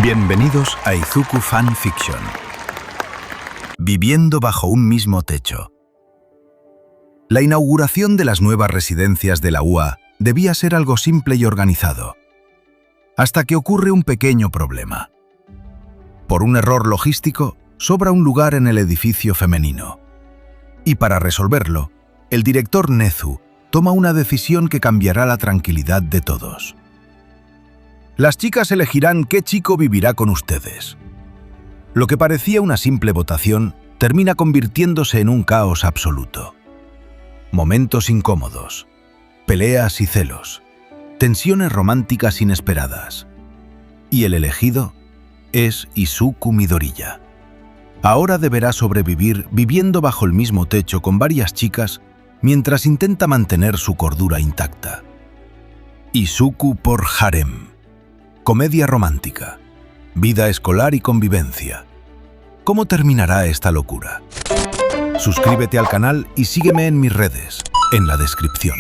Bienvenidos a Izuku Fan Fiction. Viviendo bajo un mismo techo. La inauguración de las nuevas residencias de la UA debía ser algo simple y organizado, hasta que ocurre un pequeño problema. Por un error logístico, sobra un lugar en el edificio femenino. Y para resolverlo, el director Nezu toma una decisión que cambiará la tranquilidad de todos. Las chicas elegirán qué chico vivirá con ustedes. Lo que parecía una simple votación termina convirtiéndose en un caos absoluto. Momentos incómodos, peleas y celos, tensiones románticas inesperadas. Y el elegido es Izuku Midoriya. Ahora deberá sobrevivir viviendo bajo el mismo techo con varias chicas mientras intenta mantener su cordura intacta. Izuku por Harem. Comedia romántica, vida escolar y convivencia. ¿Cómo terminará esta locura? Suscríbete al canal y sígueme en mis redes, en la descripción.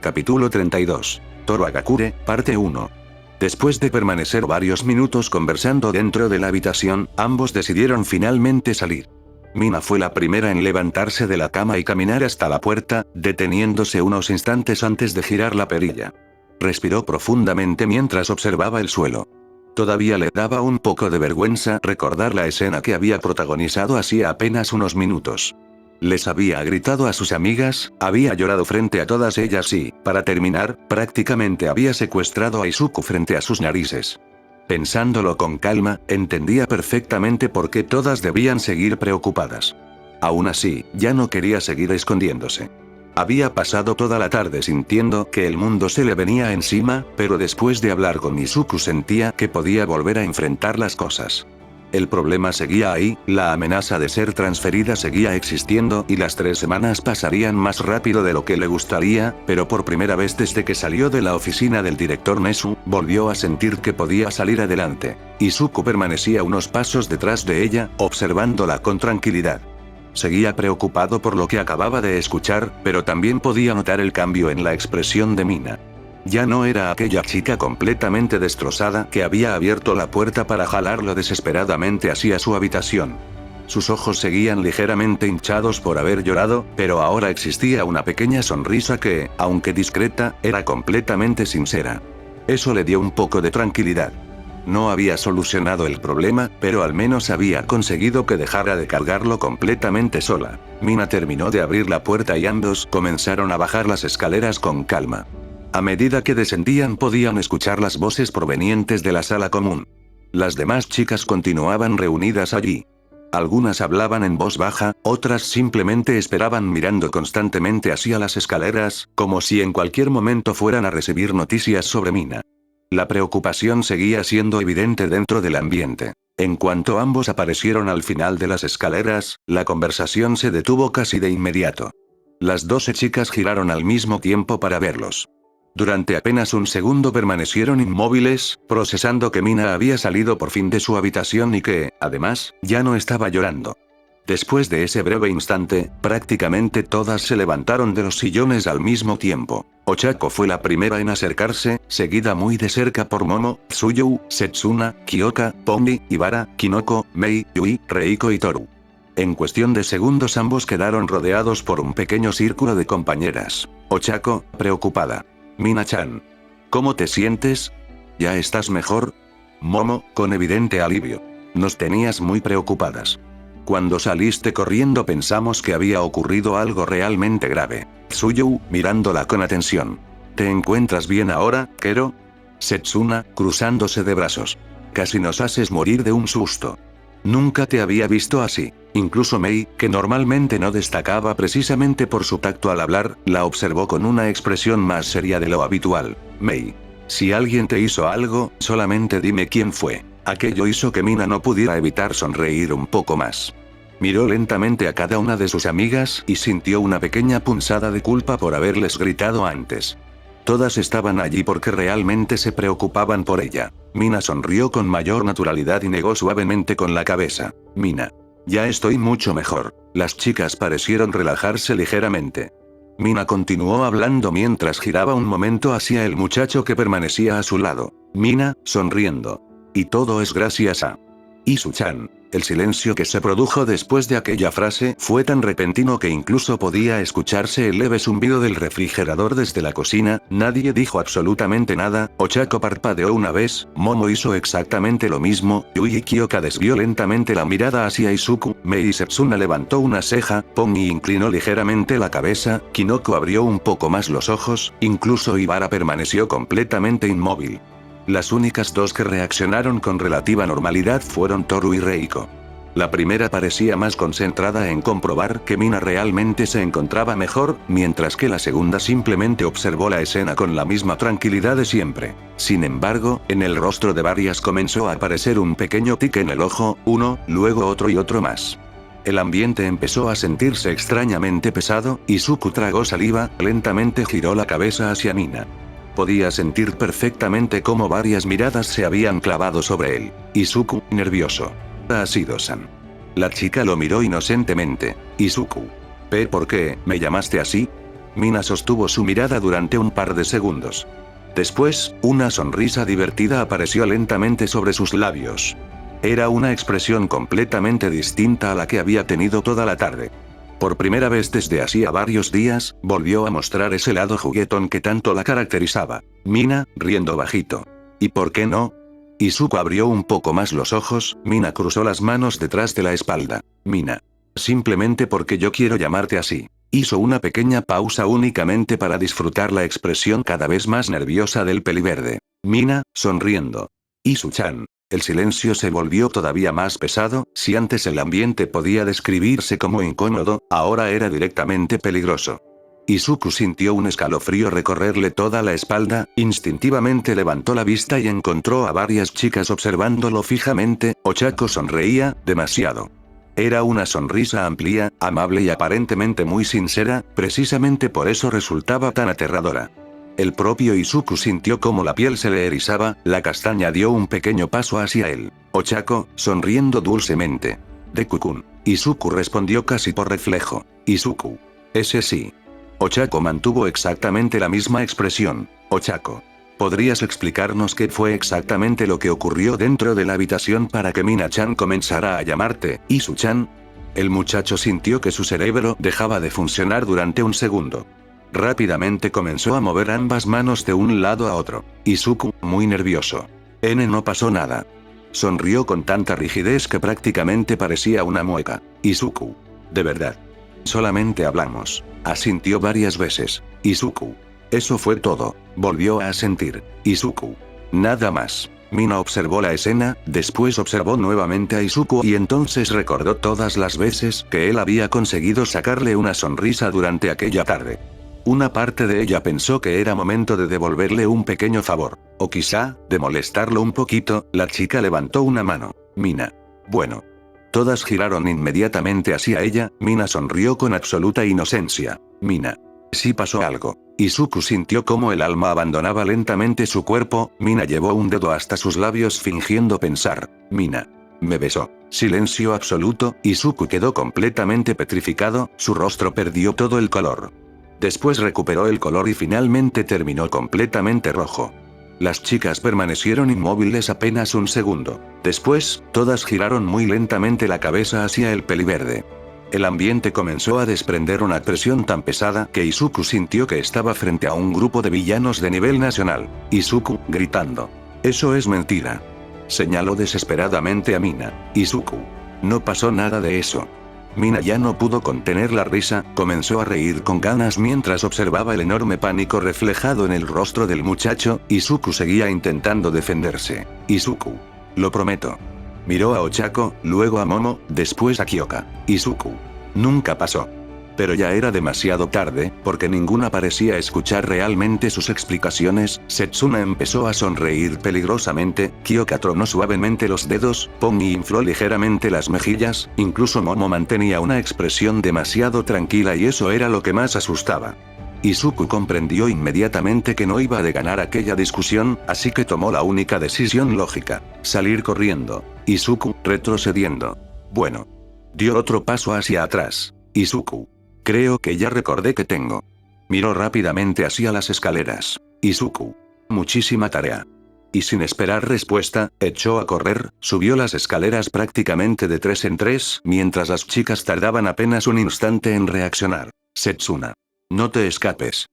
Capítulo 32. Toro Agakure, parte 1. Después de permanecer varios minutos conversando dentro de la habitación, ambos decidieron finalmente salir. Mina fue la primera en levantarse de la cama y caminar hasta la puerta, deteniéndose unos instantes antes de girar la perilla. Respiró profundamente mientras observaba el suelo. Todavía le daba un poco de vergüenza recordar la escena que había protagonizado hacía apenas unos minutos. Les había gritado a sus amigas, había llorado frente a todas ellas y, para terminar, prácticamente había secuestrado a Izuku frente a sus narices. Pensándolo con calma, entendía perfectamente por qué todas debían seguir preocupadas. Aún así, ya no quería seguir escondiéndose. Había pasado toda la tarde sintiendo que el mundo se le venía encima, pero después de hablar con Izuku sentía que podía volver a enfrentar las cosas. El problema seguía ahí, la amenaza de ser transferida seguía existiendo y las 3 semanas pasarían más rápido de lo que le gustaría, pero por primera vez desde que salió de la oficina del director Nezu, volvió a sentir que podía salir adelante. Izuku permanecía unos pasos detrás de ella, observándola con tranquilidad. Seguía preocupado por lo que acababa de escuchar, pero también podía notar el cambio en la expresión de Mina. Ya no era aquella chica completamente destrozada que había abierto la puerta para jalarlo desesperadamente hacia su habitación. Sus ojos seguían ligeramente hinchados por haber llorado, pero ahora existía una pequeña sonrisa que, aunque discreta, era completamente sincera. Eso le dio un poco de tranquilidad. No había solucionado el problema, pero al menos había conseguido que dejara de cargarlo completamente sola. Mina terminó de abrir la puerta y ambos comenzaron a bajar las escaleras con calma. A medida que descendían podían escuchar las voces provenientes de la sala común. Las demás chicas continuaban reunidas allí. Algunas hablaban en voz baja, otras simplemente esperaban mirando constantemente hacia las escaleras, como si en cualquier momento fueran a recibir noticias sobre Mina. La preocupación seguía siendo evidente dentro del ambiente. En cuanto ambos aparecieron al final de las escaleras, la conversación se detuvo casi de inmediato. Las 12 chicas giraron al mismo tiempo para verlos. Durante apenas un segundo permanecieron inmóviles, procesando que Mina había salido por fin de su habitación y que, además, ya no estaba llorando. Después de ese breve instante, prácticamente todas se levantaron de los sillones al mismo tiempo. Ochako fue la primera en acercarse, seguida muy de cerca por Momo, Tsuyu, Setsuna, Kyoka, Pony, Ibara, Kinoko, Mei, Yui, Reiko y Toru. En cuestión de segundos ambos quedaron rodeados por un pequeño círculo de compañeras. Ochako, preocupada. Mina-chan. ¿Cómo te sientes? ¿Ya estás mejor? Momo, con evidente alivio. Nos tenías muy preocupadas. Cuando saliste corriendo pensamos que había ocurrido algo realmente grave. Tsuyu, mirándola con atención. ¿Te encuentras bien ahora, Kero? Setsuna, cruzándose de brazos. Casi nos haces morir de un susto. Nunca te había visto así. Incluso Mei, que normalmente no destacaba precisamente por su tacto al hablar, la observó con una expresión más seria de lo habitual. Mei. Si alguien te hizo algo, solamente dime quién fue. Aquello hizo que Mina no pudiera evitar sonreír un poco más. Miró lentamente a cada una de sus amigas y sintió una pequeña punzada de culpa por haberles gritado antes. Todas estaban allí porque realmente se preocupaban por ella. Mina sonrió con mayor naturalidad y negó suavemente con la cabeza. Mina. Ya estoy mucho mejor. Las chicas parecieron relajarse ligeramente. Mina continuó hablando mientras giraba un momento hacia el muchacho que permanecía a su lado. Mina, sonriendo. Y todo es gracias a Isu-chan. El silencio que se produjo después de aquella frase fue tan repentino que incluso podía escucharse el leve zumbido del refrigerador desde la cocina. Nadie dijo absolutamente nada. Ochako parpadeó una vez, Momo hizo exactamente lo mismo, Yui y Kyoka desvió lentamente la mirada hacia Izuku, Mei y Setsuna levantó una ceja, Pongi inclinó ligeramente la cabeza, Kinoko abrió un poco más los ojos, incluso Ibara permaneció completamente inmóvil. Las únicas dos que reaccionaron con relativa normalidad fueron Toru y Reiko. La primera parecía más concentrada en comprobar que Mina realmente se encontraba mejor, mientras que la segunda simplemente observó la escena con la misma tranquilidad de siempre. Sin embargo, en el rostro de varias comenzó a aparecer un pequeño tic en el ojo, uno, luego otro y otro más. El ambiente empezó a sentirse extrañamente pesado, y Izuku tragó saliva, lentamente giró la cabeza hacia Mina. Podía sentir perfectamente cómo varias miradas se habían clavado sobre él. Izuku, nervioso. Ha sido San. La chica lo miró inocentemente. Izuku. ¿Por qué me llamaste así? Mina sostuvo su mirada durante un par de segundos. Después, una sonrisa divertida apareció lentamente sobre sus labios. Era una expresión completamente distinta a la que había tenido toda la tarde. Por primera vez desde hacía varios días, volvió a mostrar ese lado juguetón que tanto la caracterizaba. Mina, riendo bajito. ¿Y por qué no? Izuku abrió un poco más los ojos, Mina cruzó las manos detrás de la espalda. Mina. Simplemente porque yo quiero llamarte así. Hizo una pequeña pausa únicamente para disfrutar la expresión cada vez más nerviosa del peliverde. Mina, sonriendo. Isu-chan. El silencio se volvió todavía más pesado, si antes el ambiente podía describirse como incómodo, ahora era directamente peligroso. Izuku sintió un escalofrío recorrerle toda la espalda, instintivamente levantó la vista y encontró a varias chicas observándolo fijamente. Ochako sonreía, demasiado. Era una sonrisa amplia, amable y aparentemente muy sincera, precisamente por eso resultaba tan aterradora. El propio Izuku sintió como la piel se le erizaba, la castaña dio un pequeño paso hacia él. Ochako, sonriendo dulcemente. Deku-kun. Izuku respondió casi por reflejo. Izuku. Ese sí. Ochako mantuvo exactamente la misma expresión. Ochako. ¿Podrías explicarnos qué fue exactamente lo que ocurrió dentro de la habitación para que Mina-chan comenzara a llamarte, Isu-chan? El muchacho sintió que su cerebro dejaba de funcionar durante un segundo. Rápidamente comenzó a mover ambas manos de un lado a otro. Izuku, muy nervioso. No pasó nada. Sonrió con tanta rigidez que prácticamente parecía una mueca. Izuku. De verdad. Solamente hablamos. Asintió varias veces. Izuku. Eso fue todo. Volvió a asentir. Izuku. Nada más. Mina observó la escena, después observó nuevamente a Izuku y entonces recordó todas las veces que él había conseguido sacarle una sonrisa durante aquella tarde. Una parte de ella pensó que era momento de devolverle un pequeño favor, o quizá, de molestarlo un poquito. La chica levantó una mano. Mina. Bueno. Todas giraron inmediatamente hacia ella, Mina sonrió con absoluta inocencia. Mina. Sí pasó algo. Izuku sintió como el alma abandonaba lentamente su cuerpo, Mina llevó un dedo hasta sus labios fingiendo pensar. Mina. Me besó. Silencio absoluto, Izuku quedó completamente petrificado, su rostro perdió todo el color. Después recuperó el color y finalmente terminó completamente rojo. Las chicas permanecieron inmóviles apenas un segundo. Después, todas giraron muy lentamente la cabeza hacia el peliverde. El ambiente comenzó a desprender una presión tan pesada que Izuku sintió que estaba frente a un grupo de villanos de nivel nacional. Izuku, gritando. Eso es mentira. Señaló desesperadamente a Mina. Izuku. No pasó nada de eso. Mina ya no pudo contener la risa, comenzó a reír con ganas mientras observaba el enorme pánico reflejado en el rostro del muchacho. Izuku seguía intentando defenderse. Izuku. Lo prometo. Miró a Ochako, luego a Momo, después a Kyoka. Izuku. Nunca pasó. Pero ya era demasiado tarde, porque ninguna parecía escuchar realmente sus explicaciones. Setsuna empezó a sonreír peligrosamente, Kyoka tronó suavemente los dedos, Pongi infló ligeramente las mejillas, incluso Momo mantenía una expresión demasiado tranquila y eso era lo que más asustaba. Izuku comprendió inmediatamente que no iba a ganar aquella discusión, así que tomó la única decisión lógica: salir corriendo. Izuku, retrocediendo. Bueno. Dio otro paso hacia atrás. Izuku. Creo que ya recordé que tengo Miró rápidamente hacia las escaleras. Izuku. Muchísima tarea. Y sin esperar respuesta, echó a correr, subió las escaleras prácticamente de 3 en 3, mientras las chicas tardaban apenas un instante en reaccionar. Setsuna. No te escapes.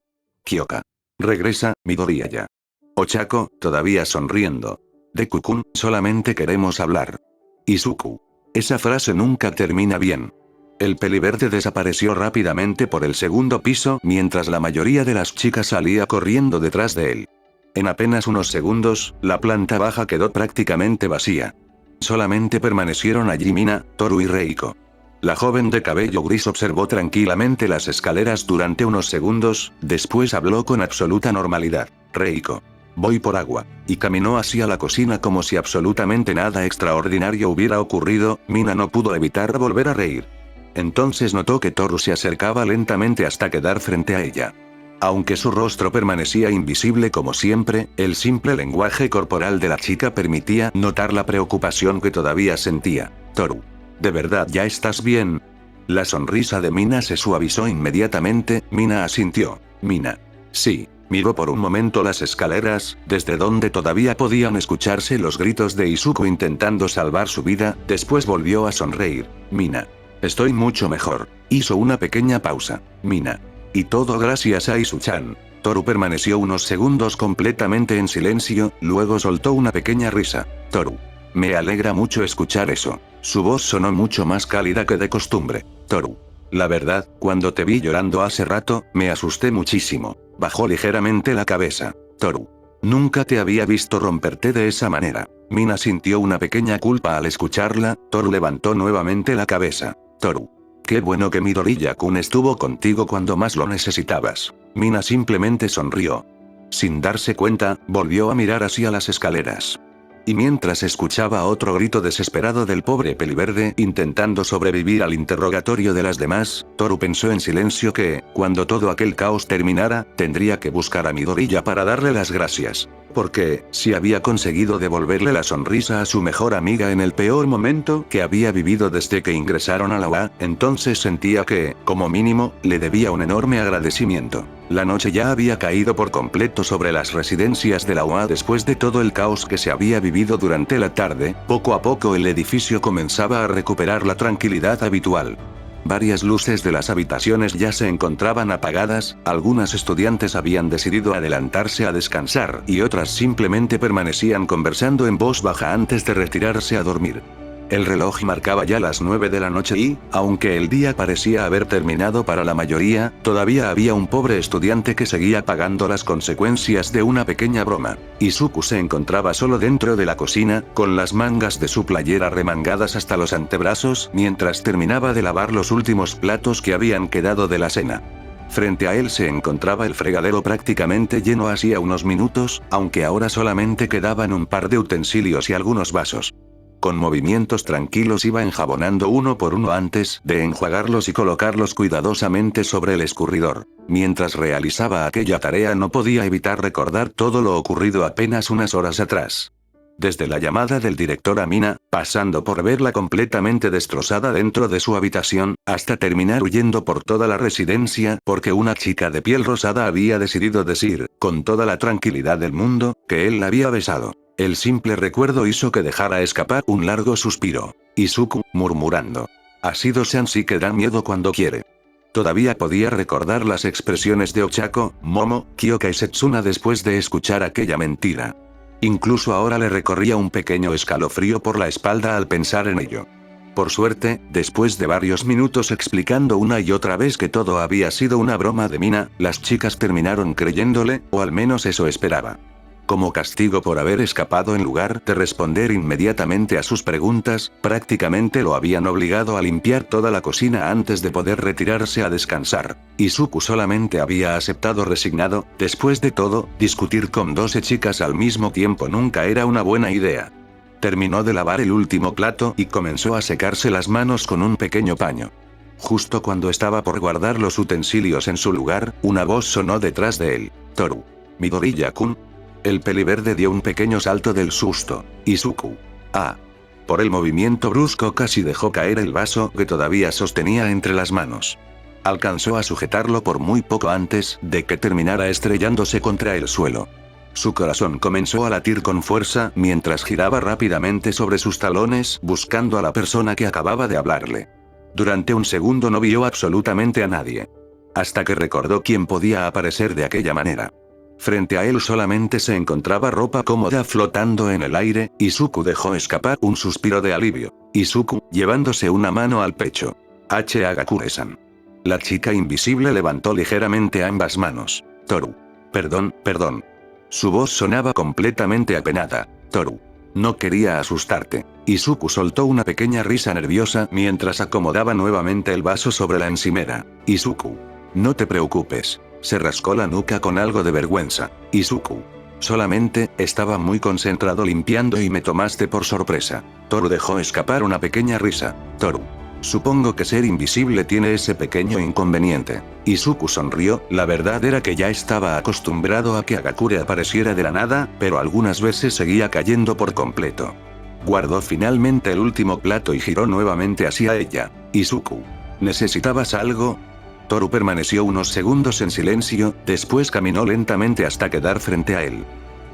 Kyoka. Regresa, Midoriya. Ochako, todavía sonriendo. Deku-kun, solamente queremos hablar. Izuku. Esa frase nunca termina bien. El peliverde desapareció rápidamente por el segundo piso mientras la mayoría de las chicas salía corriendo detrás de él. En apenas unos segundos, la planta baja quedó prácticamente vacía. Solamente permanecieron allí Mina, Toru y Reiko. La joven de cabello gris observó tranquilamente las escaleras durante unos segundos, después habló con absoluta normalidad. Reiko. Voy por agua. Y caminó hacia la cocina como si absolutamente nada extraordinario hubiera ocurrido. Mina no pudo evitar volver a reír. Entonces notó que Toru se acercaba lentamente hasta quedar frente a ella. Aunque su rostro permanecía invisible como siempre, el simple lenguaje corporal de la chica permitía notar la preocupación que todavía sentía. Toru. ¿De verdad ya estás bien? La sonrisa de Mina se suavizó inmediatamente. Mina asintió. Mina. Sí. Miró por un momento las escaleras, desde donde todavía podían escucharse los gritos de Izuku intentando salvar su vida, después volvió a sonreír. Mina. Estoy mucho mejor. Hizo una pequeña pausa. Mina. Y todo gracias a Izu-chan. Toru permaneció unos segundos completamente en silencio, luego soltó una pequeña risa. Toru. Me alegra mucho escuchar eso. Su voz sonó mucho más cálida que de costumbre. Toru. La verdad, cuando te vi llorando hace rato, me asusté muchísimo. Bajó ligeramente la cabeza. Toru. Nunca te había visto romperte de esa manera. Mina sintió una pequeña culpa al escucharla. Toru levantó nuevamente la cabeza. Toru. Qué bueno que Midoriya-kun estuvo contigo cuando más lo necesitabas. Mina simplemente sonrió. Sin darse cuenta, volvió a mirar hacia las escaleras. Y mientras escuchaba otro grito desesperado del pobre peliverde intentando sobrevivir al interrogatorio de las demás, Toru pensó en silencio que, cuando todo aquel caos terminara, tendría que buscar a Midoriya para darle las gracias. Porque, si había conseguido devolverle la sonrisa a su mejor amiga en el peor momento que había vivido desde que ingresaron a la UA, entonces sentía que, como mínimo, le debía un enorme agradecimiento. La noche ya había caído por completo sobre las residencias de la UA después de todo el caos que se había vivido durante la tarde. Poco a poco el edificio comenzaba a recuperar la tranquilidad habitual. Varias luces de las habitaciones ya se encontraban apagadas, algunas estudiantes habían decidido adelantarse a descansar y otras simplemente permanecían conversando en voz baja antes de retirarse a dormir. El reloj marcaba ya las 9 de la noche y, aunque el día parecía haber terminado para la mayoría, todavía había un pobre estudiante que seguía pagando las consecuencias de una pequeña broma. Izuku se encontraba solo dentro de la cocina, con las mangas de su playera remangadas hasta los antebrazos, mientras terminaba de lavar los últimos platos que habían quedado de la cena. Frente a él se encontraba el fregadero prácticamente lleno hacía unos minutos, aunque ahora solamente quedaban un par de utensilios y algunos vasos. Con movimientos tranquilos iba enjabonando uno por uno antes de enjuagarlos y colocarlos cuidadosamente sobre el escurridor. Mientras realizaba aquella tarea no podía evitar recordar todo lo ocurrido apenas unas horas atrás. Desde la llamada del director a Mina, pasando por verla completamente destrozada dentro de su habitación, hasta terminar huyendo por toda la residencia porque una chica de piel rosada había decidido decir, con toda la tranquilidad del mundo, que él la había besado. El simple recuerdo hizo que dejara escapar un largo suspiro. Izuku, murmurando. Ashido-san sí que da miedo cuando quiere. Todavía podía recordar las expresiones de Ochako, Momo, Kyoka y Setsuna después de escuchar aquella mentira. Incluso ahora le recorría un pequeño escalofrío por la espalda al pensar en ello. Por suerte, después de varios minutos explicando una y otra vez que todo había sido una broma de Mina, las chicas terminaron creyéndole, o al menos eso esperaba. Como castigo por haber escapado en lugar de responder inmediatamente a sus preguntas, prácticamente lo habían obligado a limpiar toda la cocina antes de poder retirarse a descansar. Izuku solamente había aceptado resignado. Después de todo, discutir con 12 chicas al mismo tiempo nunca era una buena idea. Terminó de lavar el último plato y comenzó a secarse las manos con un pequeño paño. Justo cuando estaba por guardar los utensilios en su lugar, una voz sonó detrás de él. Toru. Midoriya-kun. El peliverde dio un pequeño salto del susto. Izuku. Ah. Por el movimiento brusco casi dejó caer el vaso que todavía sostenía entre las manos. Alcanzó a sujetarlo por muy poco antes de que terminara estrellándose contra el suelo. Su corazón comenzó a latir con fuerza mientras giraba rápidamente sobre sus talones buscando a la persona que acababa de hablarle. Durante un segundo no vio absolutamente a nadie. Hasta que recordó quién podía aparecer de aquella manera. Frente a él solamente se encontraba ropa cómoda flotando en el aire, Izuku dejó escapar un suspiro de alivio. Izuku, llevándose una mano al pecho. Hagakure-san. La chica invisible levantó ligeramente ambas manos. Toru. Perdón. Su voz sonaba completamente apenada. Toru. No quería asustarte. Izuku soltó una pequeña risa nerviosa mientras acomodaba nuevamente el vaso sobre la encimera. Izuku. No te preocupes. Se rascó la nuca con algo de vergüenza. Izuku. Solamente, estaba muy concentrado limpiando y me tomaste por sorpresa. Toru dejó escapar una pequeña risa. Toru. Supongo que ser invisible tiene ese pequeño inconveniente. Izuku sonrió, la verdad era que ya estaba acostumbrado a que Hagakure apareciera de la nada, pero algunas veces seguía cayendo por completo. Guardó finalmente el último plato y giró nuevamente hacia ella. Izuku. ¿Necesitabas algo? Toru permaneció unos segundos en silencio, después caminó lentamente hasta quedar frente a él.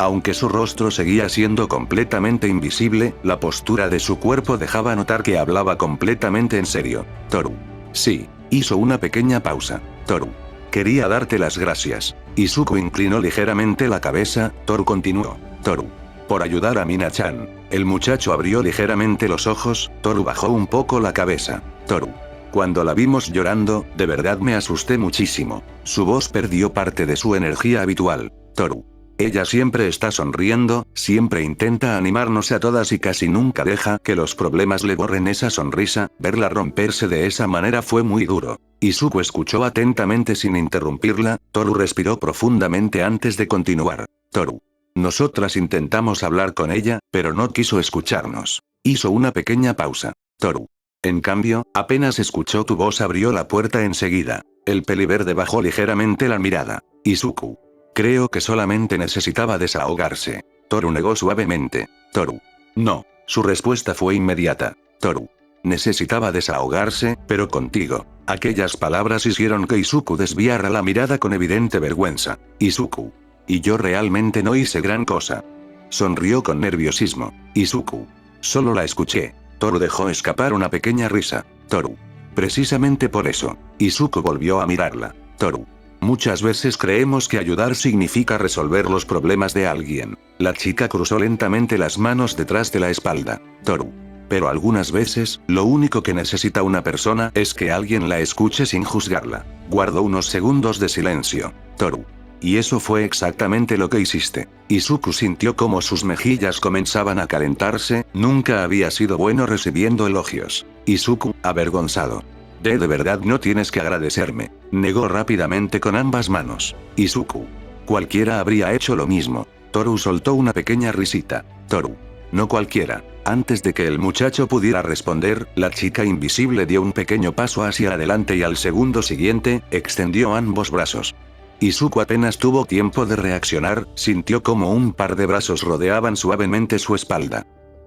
Aunque su rostro seguía siendo completamente invisible, la postura de su cuerpo dejaba notar que hablaba completamente en serio. Toru. Sí. Hizo una pequeña pausa. Toru. Quería darte las gracias. Izuku inclinó ligeramente la cabeza, Toru continuó. Toru. Por ayudar a Mina-chan. El muchacho abrió ligeramente los ojos, Toru bajó un poco la cabeza. Toru. Cuando la vimos llorando, de verdad me asusté muchísimo. Su voz perdió parte de su energía habitual. Toru. Ella siempre está sonriendo, siempre intenta animarnos a todas y casi nunca deja que los problemas le borren esa sonrisa, verla romperse de esa manera fue muy duro. Izuku escuchó atentamente sin interrumpirla, Toru respiró profundamente antes de continuar. Toru. Nosotras intentamos hablar con ella, pero no quiso escucharnos. Hizo una pequeña pausa. Toru. En cambio, apenas escuchó tu voz abrió la puerta enseguida. El peliverde bajó ligeramente la mirada. Izuku. Creo que solamente necesitaba desahogarse. Toru negó suavemente. Toru. No. Su respuesta fue inmediata. Toru. Necesitaba desahogarse, pero contigo. Aquellas palabras hicieron que Izuku desviara la mirada con evidente vergüenza. Izuku. Y yo realmente no hice gran cosa. Sonrió con nerviosismo. Izuku. Solo la escuché. Toru dejó escapar una pequeña risa. Toru. Precisamente por eso. Izuku volvió a mirarla. Toru. Muchas veces creemos que ayudar significa resolver los problemas de alguien. La chica cruzó lentamente las manos detrás de la espalda. Toru. Pero algunas veces, lo único que necesita una persona es que alguien la escuche sin juzgarla. Guardó unos segundos de silencio. Toru. Y eso fue exactamente lo que hiciste. Izuku sintió como sus mejillas comenzaban a calentarse, nunca había sido bueno recibiendo elogios. Izuku, avergonzado. De verdad no tienes que agradecerme. Negó rápidamente con ambas manos. Izuku. Cualquiera habría hecho lo mismo. Toru soltó una pequeña risita. Toru. No cualquiera. Antes de que el muchacho pudiera responder, la chica invisible dio un pequeño paso hacia adelante y al segundo siguiente, extendió ambos brazos. Izuku apenas tuvo tiempo de reaccionar, sintió como un par de brazos rodeaban suavemente su espalda.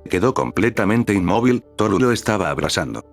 Quedó completamente inmóvil, Toru lo estaba abrazando.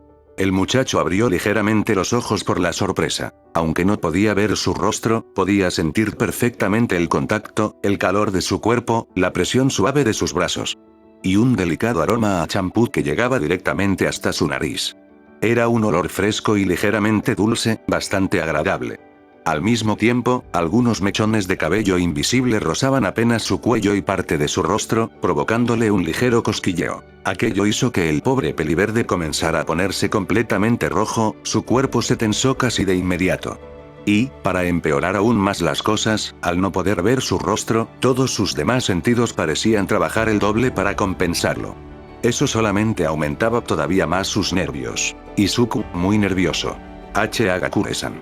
El muchacho abrió ligeramente los ojos por la sorpresa. Aunque no podía ver su rostro, podía sentir perfectamente el contacto, el calor de su cuerpo, la presión suave de sus brazos. Y un delicado aroma a champú que llegaba directamente hasta su nariz. Era un olor fresco y ligeramente dulce, bastante agradable. Al mismo tiempo, algunos mechones de cabello invisible rozaban apenas su cuello y parte de su rostro, provocándole un ligero cosquilleo. Aquello hizo que el pobre peliverde comenzara a ponerse completamente rojo, su cuerpo se tensó casi de inmediato. Y, para empeorar aún más las cosas, al no poder ver su rostro, todos sus demás sentidos parecían trabajar el doble para compensarlo. Eso solamente aumentaba todavía más sus nervios. Izuku, muy nervioso. Hagakure-san.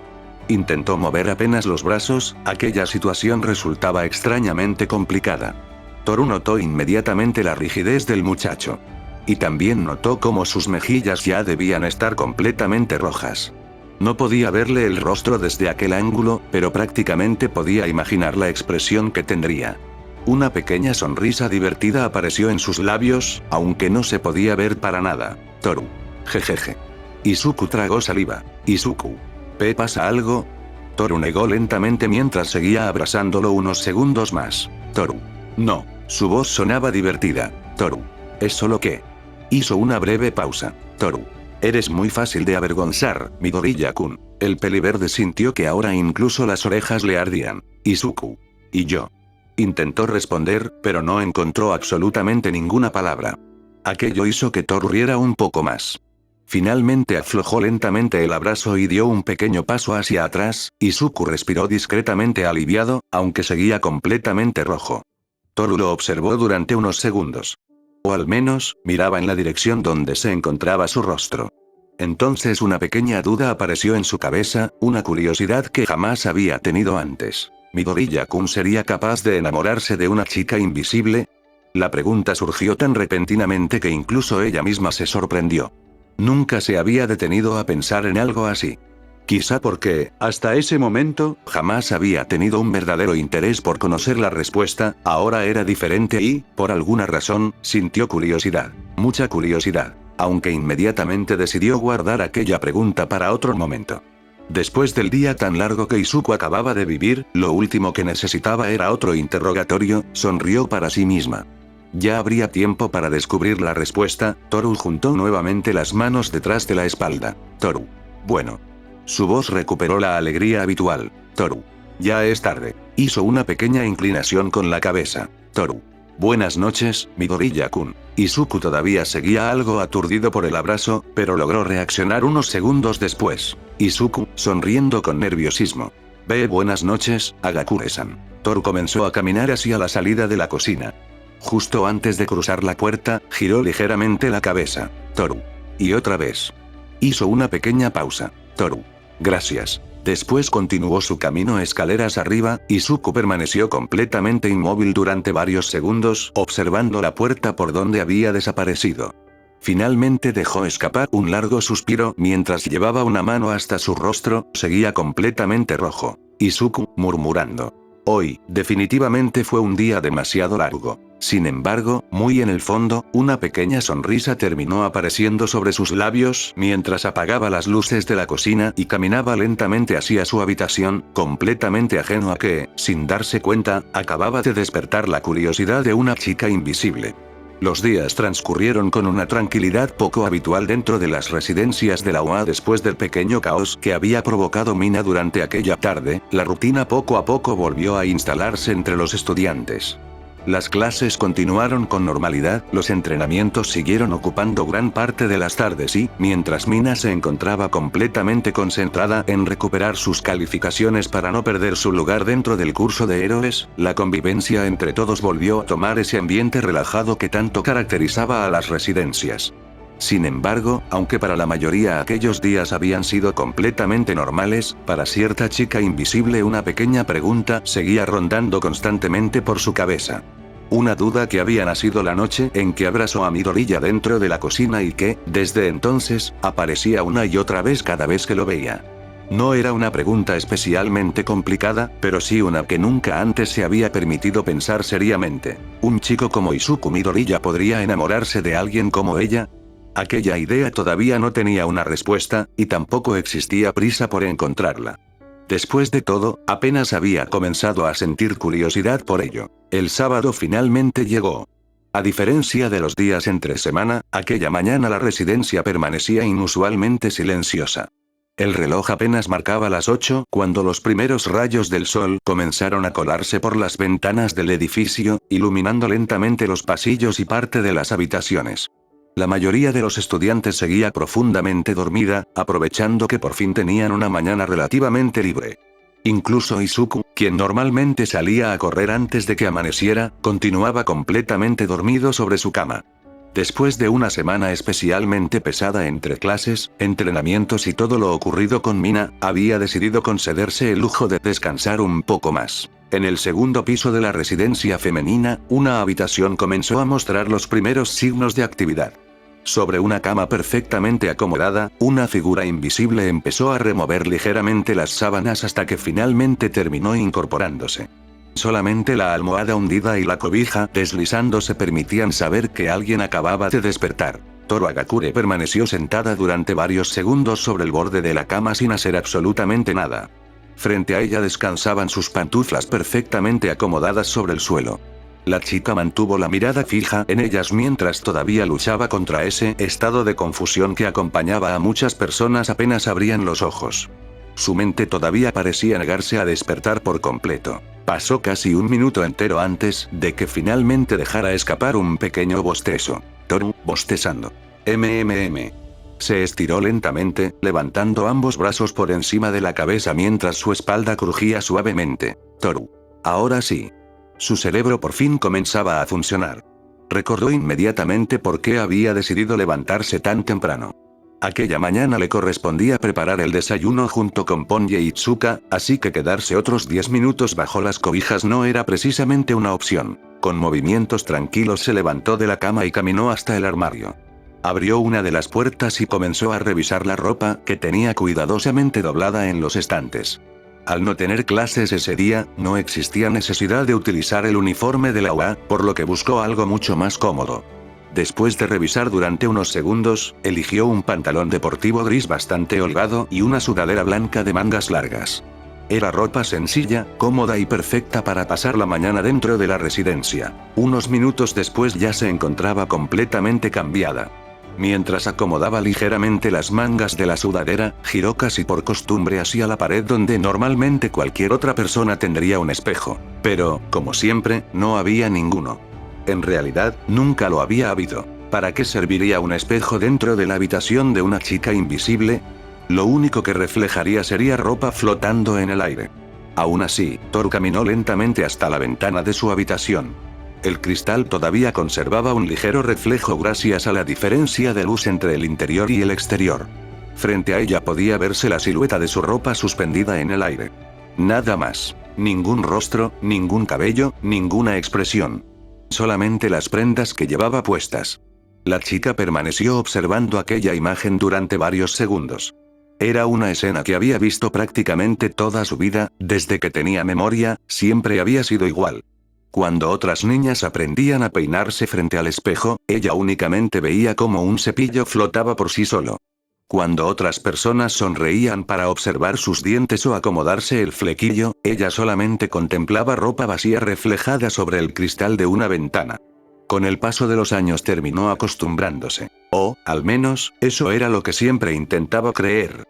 Intentó mover apenas los brazos, aquella situación resultaba extrañamente complicada. Toru notó inmediatamente la rigidez del muchacho. Y también notó cómo sus mejillas ya debían estar completamente rojas. No podía verle el rostro desde aquel ángulo, pero prácticamente podía imaginar la expresión que tendría. Una pequeña sonrisa divertida apareció en sus labios, aunque no se podía ver para nada. Toru. Jejeje. Izuku tragó saliva. Izuku. ¿Pasa algo? Toru negó lentamente mientras seguía abrazándolo unos segundos más. Toru. No. Su voz sonaba divertida. Toru. Es solo que... Hizo una breve pausa. Toru. Eres muy fácil de avergonzar, Midoriya-kun. El peliverde sintió que ahora incluso las orejas le ardían. Izuku. ¿Y yo? Intentó responder, pero no encontró absolutamente ninguna palabra. Aquello hizo que Toru riera un poco más. Finalmente aflojó lentamente el abrazo y dio un pequeño paso hacia atrás. Izuku respiró discretamente aliviado, aunque seguía completamente rojo. Toru lo observó durante unos segundos. O al menos, miraba en la dirección donde se encontraba su rostro. Entonces una pequeña duda apareció en su cabeza, una curiosidad que jamás había tenido antes. ¿Midoriya-kun sería capaz de enamorarse de una chica invisible? La pregunta surgió tan repentinamente que incluso ella misma se sorprendió. Nunca se había detenido a pensar en algo así. Quizá porque, hasta ese momento, jamás había tenido un verdadero interés por conocer la respuesta, ahora era diferente y, por alguna razón, sintió curiosidad. Mucha curiosidad. Aunque inmediatamente decidió guardar aquella pregunta para otro momento. Después del día tan largo que Izuku acababa de vivir, lo último que necesitaba era otro interrogatorio, sonrió para sí misma. Ya habría tiempo para descubrir la respuesta. Toru juntó nuevamente las manos detrás de la espalda. Toru. Bueno. Su voz recuperó la alegría habitual. Toru. Ya es tarde. Hizo una pequeña inclinación con la cabeza. Toru. Buenas noches, Midoriya-kun. Izuku todavía seguía algo aturdido por el abrazo, pero logró reaccionar unos segundos después. Izuku, sonriendo con nerviosismo. Buenas noches, Hagakure-san. Toru comenzó a caminar hacia la salida de la cocina. Justo antes de cruzar la puerta, giró ligeramente la cabeza. Toru. Y otra vez. Hizo una pequeña pausa. Toru. Gracias. Después continuó su camino escaleras arriba. Izuku permaneció completamente inmóvil durante varios segundos, observando la puerta por donde había desaparecido. Finalmente dejó escapar un largo suspiro mientras llevaba una mano hasta su rostro, seguía completamente rojo. Izuku, murmurando. Hoy, definitivamente fue un día demasiado largo. Sin embargo, muy en el fondo, una pequeña sonrisa terminó apareciendo sobre sus labios mientras apagaba las luces de la cocina y caminaba lentamente hacia su habitación, completamente ajeno a que, sin darse cuenta, acababa de despertar la curiosidad de una chica invisible. Los días transcurrieron con una tranquilidad poco habitual dentro de las residencias de la UA después del pequeño caos que había provocado Mina durante aquella tarde. La rutina poco a poco volvió a instalarse entre los estudiantes. Las clases continuaron con normalidad, los entrenamientos siguieron ocupando gran parte de las tardes y, mientras Mina se encontraba completamente concentrada en recuperar sus calificaciones para no perder su lugar dentro del curso de héroes, la convivencia entre todos volvió a tomar ese ambiente relajado que tanto caracterizaba a las residencias. Sin embargo, aunque para la mayoría aquellos días habían sido completamente normales, para cierta chica invisible una pequeña pregunta seguía rondando constantemente por su cabeza. Una duda que había nacido la noche en que abrazó a Midoriya dentro de la cocina y que, desde entonces, aparecía una y otra vez cada vez que lo veía. No era una pregunta especialmente complicada, pero sí una que nunca antes se había permitido pensar seriamente. ¿Un chico como Izuku Midoriya podría enamorarse de alguien como ella? Aquella idea todavía no tenía una respuesta, y tampoco existía prisa por encontrarla. Después de todo, apenas había comenzado a sentir curiosidad por ello. El sábado finalmente llegó. A diferencia de los días entre semana, aquella mañana la residencia permanecía inusualmente silenciosa. El reloj apenas marcaba las 8 cuando los primeros rayos del sol comenzaron a colarse por las ventanas del edificio, iluminando lentamente los pasillos y parte de las habitaciones. La mayoría de los estudiantes seguía profundamente dormida, aprovechando que por fin tenían una mañana relativamente libre. Incluso Izuku, quien normalmente salía a correr antes de que amaneciera, continuaba completamente dormido sobre su cama. Después de una semana especialmente pesada entre clases, entrenamientos y todo lo ocurrido con Mina, había decidido concederse el lujo de descansar un poco más. En el segundo piso de la residencia femenina, una habitación comenzó a mostrar los primeros signos de actividad. Sobre una cama perfectamente acomodada, una figura invisible empezó a remover ligeramente las sábanas hasta que finalmente terminó incorporándose. Solamente la almohada hundida y la cobija deslizándose permitían saber que alguien acababa de despertar. Toru Agakure permaneció sentada durante varios segundos sobre el borde de la cama sin hacer absolutamente nada. Frente a ella descansaban sus pantuflas perfectamente acomodadas sobre el suelo. La chica mantuvo la mirada fija en ellas mientras todavía luchaba contra ese estado de confusión que acompañaba a muchas personas apenas abrían los ojos. Su mente todavía parecía negarse a despertar por completo. Pasó casi un minuto entero antes de que finalmente dejara escapar un pequeño bostezo. Toru, bostezando. Se estiró lentamente, levantando ambos brazos por encima de la cabeza mientras su espalda crujía suavemente. Toru. Ahora sí. Su cerebro por fin comenzaba a funcionar. Recordó inmediatamente por qué había decidido levantarse tan temprano. Aquella mañana le correspondía preparar el desayuno junto con Ponye y Tsuka, así que quedarse otros 10 minutos bajo las cobijas no era precisamente una opción. Con movimientos tranquilos se levantó de la cama y caminó hasta el armario. Abrió una de las puertas y comenzó a revisar la ropa que tenía cuidadosamente doblada en los estantes. Al no tener clases ese día, no existía necesidad de utilizar el uniforme de la UA, por lo que buscó algo mucho más cómodo. Después de revisar durante unos segundos, eligió un pantalón deportivo gris bastante holgado y una sudadera blanca de mangas largas. Era ropa sencilla, cómoda y perfecta para pasar la mañana dentro de la residencia. Unos minutos después ya se encontraba completamente cambiada. Mientras acomodaba ligeramente las mangas de la sudadera, giró casi por costumbre hacia la pared donde normalmente cualquier otra persona tendría un espejo. Pero, como siempre, no había ninguno. En realidad, nunca lo había habido. ¿Para qué serviría un espejo dentro de la habitación de una chica invisible? Lo único que reflejaría sería ropa flotando en el aire. Aún así, Toru caminó lentamente hasta la ventana de su habitación. El cristal todavía conservaba un ligero reflejo gracias a la diferencia de luz entre el interior y el exterior. Frente a ella podía verse la silueta de su ropa suspendida en el aire. Nada más. Ningún rostro, ningún cabello, ninguna expresión. Solamente las prendas que llevaba puestas. La chica permaneció observando aquella imagen durante varios segundos. Era una escena que había visto prácticamente toda su vida, desde que tenía memoria, siempre había sido igual. Cuando otras niñas aprendían a peinarse frente al espejo, ella únicamente veía cómo un cepillo flotaba por sí solo. Cuando otras personas sonreían para observar sus dientes o acomodarse el flequillo, ella solamente contemplaba ropa vacía reflejada sobre el cristal de una ventana. Con el paso de los años terminó acostumbrándose. O, al menos, eso era lo que siempre intentaba creer.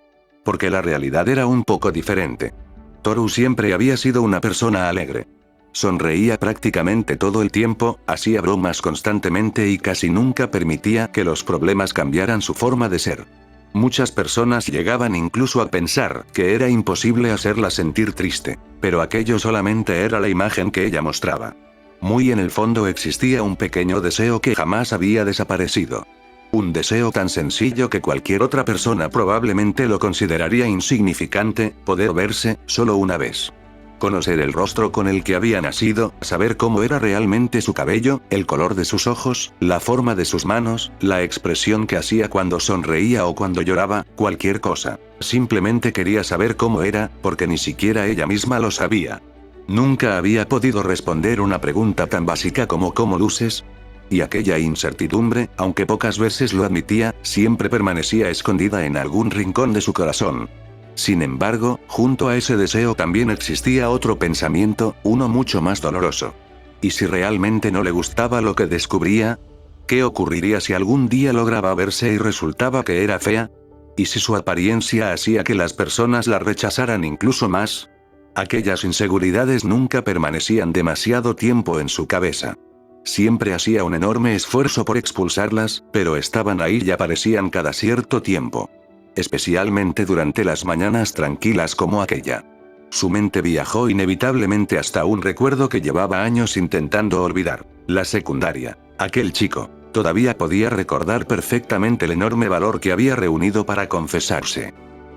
Porque la realidad era un poco diferente. Toru siempre había sido una persona alegre. Sonreía prácticamente todo el tiempo, hacía bromas constantemente y casi nunca permitía que los problemas cambiaran su forma de ser. Muchas personas llegaban incluso a pensar que era imposible hacerla sentir triste, pero aquello solamente era la imagen que ella mostraba. Muy en el fondo existía un pequeño deseo que jamás había desaparecido. Un deseo tan sencillo que cualquier otra persona probablemente lo consideraría insignificante, poder verse, solo una vez. Conocer el rostro con el que había nacido, saber cómo era realmente su cabello, el color de sus ojos, la forma de sus manos, la expresión que hacía cuando sonreía o cuando lloraba, cualquier cosa. Simplemente quería saber cómo era, porque ni siquiera ella misma lo sabía. Nunca había podido responder una pregunta tan básica como ¿cómo luces? Y aquella incertidumbre, aunque pocas veces lo admitía, siempre permanecía escondida en algún rincón de su corazón. Sin embargo, junto a ese deseo también existía otro pensamiento, uno mucho más doloroso. ¿Y si realmente no le gustaba lo que descubría? ¿Qué ocurriría si algún día lograba verse y resultaba que era fea? ¿Y si su apariencia hacía que las personas la rechazaran incluso más? Aquellas inseguridades nunca permanecían demasiado tiempo en su cabeza. Siempre hacía un enorme esfuerzo por expulsarlas, pero estaban ahí y aparecían cada cierto tiempo. Especialmente durante las mañanas tranquilas como aquella. Su mente viajó inevitablemente hasta un recuerdo que llevaba años intentando olvidar. La secundaria. Aquel chico. Todavía podía recordar perfectamente el enorme valor que había reunido para confesarse.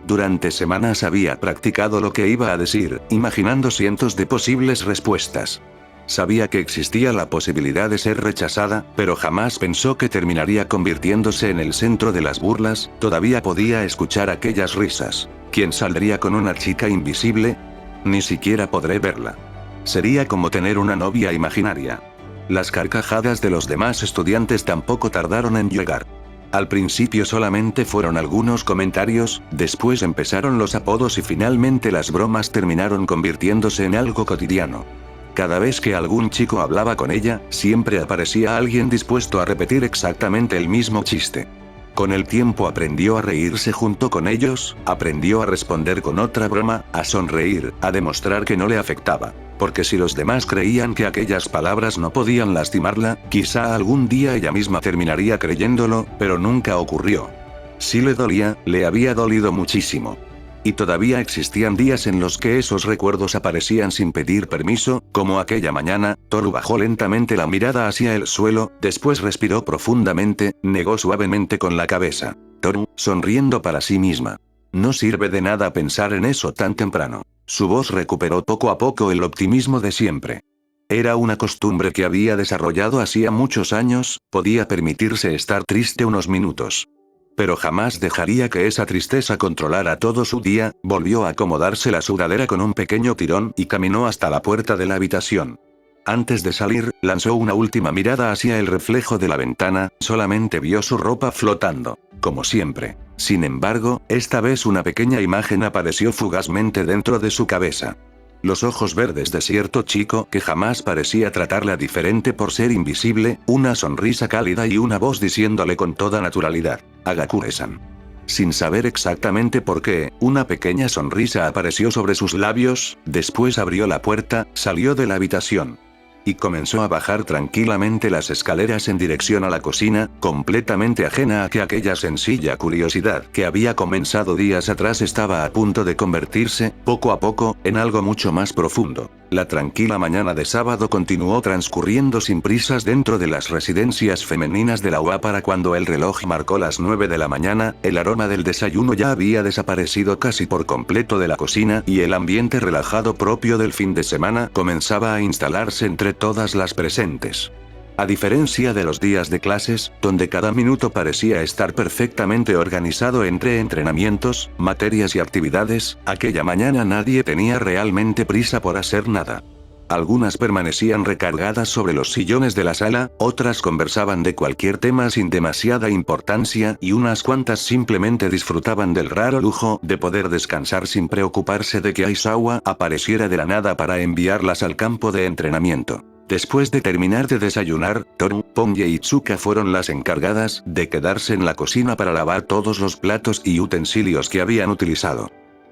Durante semanas había practicado lo que iba a decir, imaginando cientos de posibles respuestas. Sabía que existía la posibilidad de ser rechazada, pero jamás pensó que terminaría convirtiéndose en el centro de las burlas. Todavía podía escuchar aquellas risas. ¿Quién saldría con una chica invisible? Ni siquiera podré verla. Sería como tener una novia imaginaria. Las carcajadas de los demás estudiantes tampoco tardaron en llegar. Al principio solamente fueron algunos comentarios, después empezaron los apodos y finalmente las bromas terminaron convirtiéndose en algo cotidiano. Cada vez que algún chico hablaba con ella, siempre aparecía alguien dispuesto a repetir exactamente el mismo chiste. Con el tiempo aprendió a reírse junto con ellos, aprendió a responder con otra broma, a sonreír, a demostrar que no le afectaba. Porque si los demás creían que aquellas palabras no podían lastimarla, quizá algún día ella misma terminaría creyéndolo, pero nunca ocurrió. Si le dolía, le había dolido muchísimo. Y todavía existían días en los que esos recuerdos aparecían sin pedir permiso, como aquella mañana. Toru bajó lentamente la mirada hacia el suelo, después respiró profundamente, negó suavemente con la cabeza. Toru, sonriendo para sí misma. No sirve de nada pensar en eso tan temprano. Su voz recuperó poco a poco el optimismo de siempre. Era una costumbre que había desarrollado hacía muchos años, podía permitirse estar triste unos minutos. Pero jamás dejaría que esa tristeza controlara todo su día. Volvió a acomodarse la sudadera con un pequeño tirón y caminó hasta la puerta de la habitación. Antes de salir, lanzó una última mirada hacia el reflejo de la ventana, solamente vio su ropa flotando, como siempre. Sin embargo, esta vez una pequeña imagen apareció fugazmente dentro de su cabeza. Los ojos verdes de cierto chico que jamás parecía tratarla diferente por ser invisible, una sonrisa cálida y una voz diciéndole con toda naturalidad: Hagakure-san. Sin saber exactamente por qué, una pequeña sonrisa apareció sobre sus labios, después abrió la puerta, salió de la habitación. Y comenzó a bajar tranquilamente las escaleras en dirección a la cocina, completamente ajena a que aquella sencilla curiosidad que había comenzado días atrás estaba a punto de convertirse, poco a poco, en algo mucho más profundo. La tranquila mañana de sábado continuó transcurriendo sin prisas dentro de las residencias femeninas de la UA. Para cuando el reloj marcó las 9 de la mañana, el aroma del desayuno ya había desaparecido casi por completo de la cocina y el ambiente relajado propio del fin de semana comenzaba a instalarse entre todas las presentes. A diferencia de los días de clases, donde cada minuto parecía estar perfectamente organizado entre entrenamientos, materias y actividades, aquella mañana nadie tenía realmente prisa por hacer nada. Algunas permanecían recargadas sobre los sillones de la sala, otras conversaban de cualquier tema sin demasiada importancia y unas cuantas simplemente disfrutaban del raro lujo de poder descansar sin preocuparse de que Aizawa apareciera de la nada para enviarlas al campo de entrenamiento. Después de terminar de desayunar, Toru, Pongi y Itsuka fueron las encargadas de quedarse en la cocina para lavar todos los platos y utensilios que habían utilizado.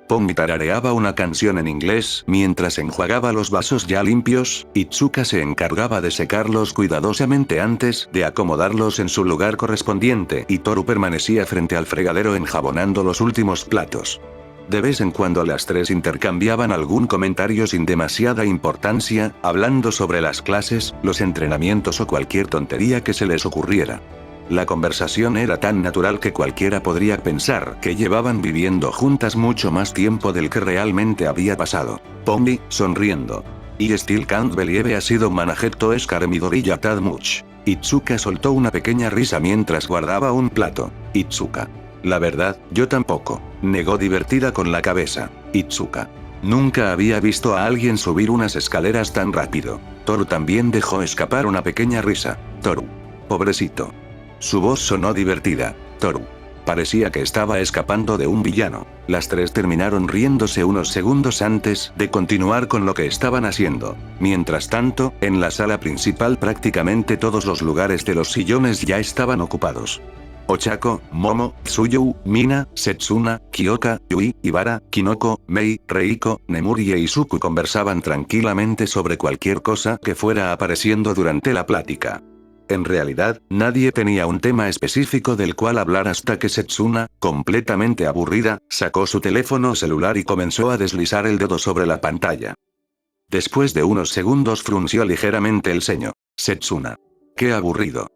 Pongi tarareaba una canción en inglés mientras enjuagaba los vasos ya limpios, Itsuka se encargaba de secarlos cuidadosamente antes de acomodarlos en su lugar correspondiente y Toru permanecía frente al fregadero enjabonando los últimos platos. De vez en cuando las tres intercambiaban algún comentario sin demasiada importancia, hablando sobre las clases, los entrenamientos o cualquier tontería que se les ocurriera. La conversación era tan natural que cualquiera podría pensar que llevaban viviendo juntas mucho más tiempo del que realmente había pasado. Pongi, sonriendo. Y still can't believe ha sido managetto escare midori yatad much. Itsuka soltó una pequeña risa mientras guardaba un plato. Itsuka. La verdad, yo tampoco, negó divertida con la cabeza. Itsuka. Nunca había visto a alguien subir unas escaleras tan rápido. Toru también dejó escapar una pequeña risa. Toru. Pobrecito. Su voz sonó divertida. Toru. Parecía que estaba escapando de un villano. Las tres terminaron riéndose unos segundos antes de continuar con lo que estaban haciendo. Mientras tanto, en la sala principal prácticamente todos los lugares de los sillones ya estaban ocupados. Ochako, Momo, Tsuyou, Mina, Setsuna, Kyoka, Yui, Ibara, Kinoko, Mei, Reiko, Nemuri e Izuku conversaban tranquilamente sobre cualquier cosa que fuera apareciendo durante la plática. En realidad, nadie tenía un tema específico del cual hablar hasta que Setsuna, completamente aburrida, sacó su teléfono celular y comenzó a deslizar el dedo sobre la pantalla. Después de unos segundos frunció ligeramente el ceño. Setsuna. Qué aburrido.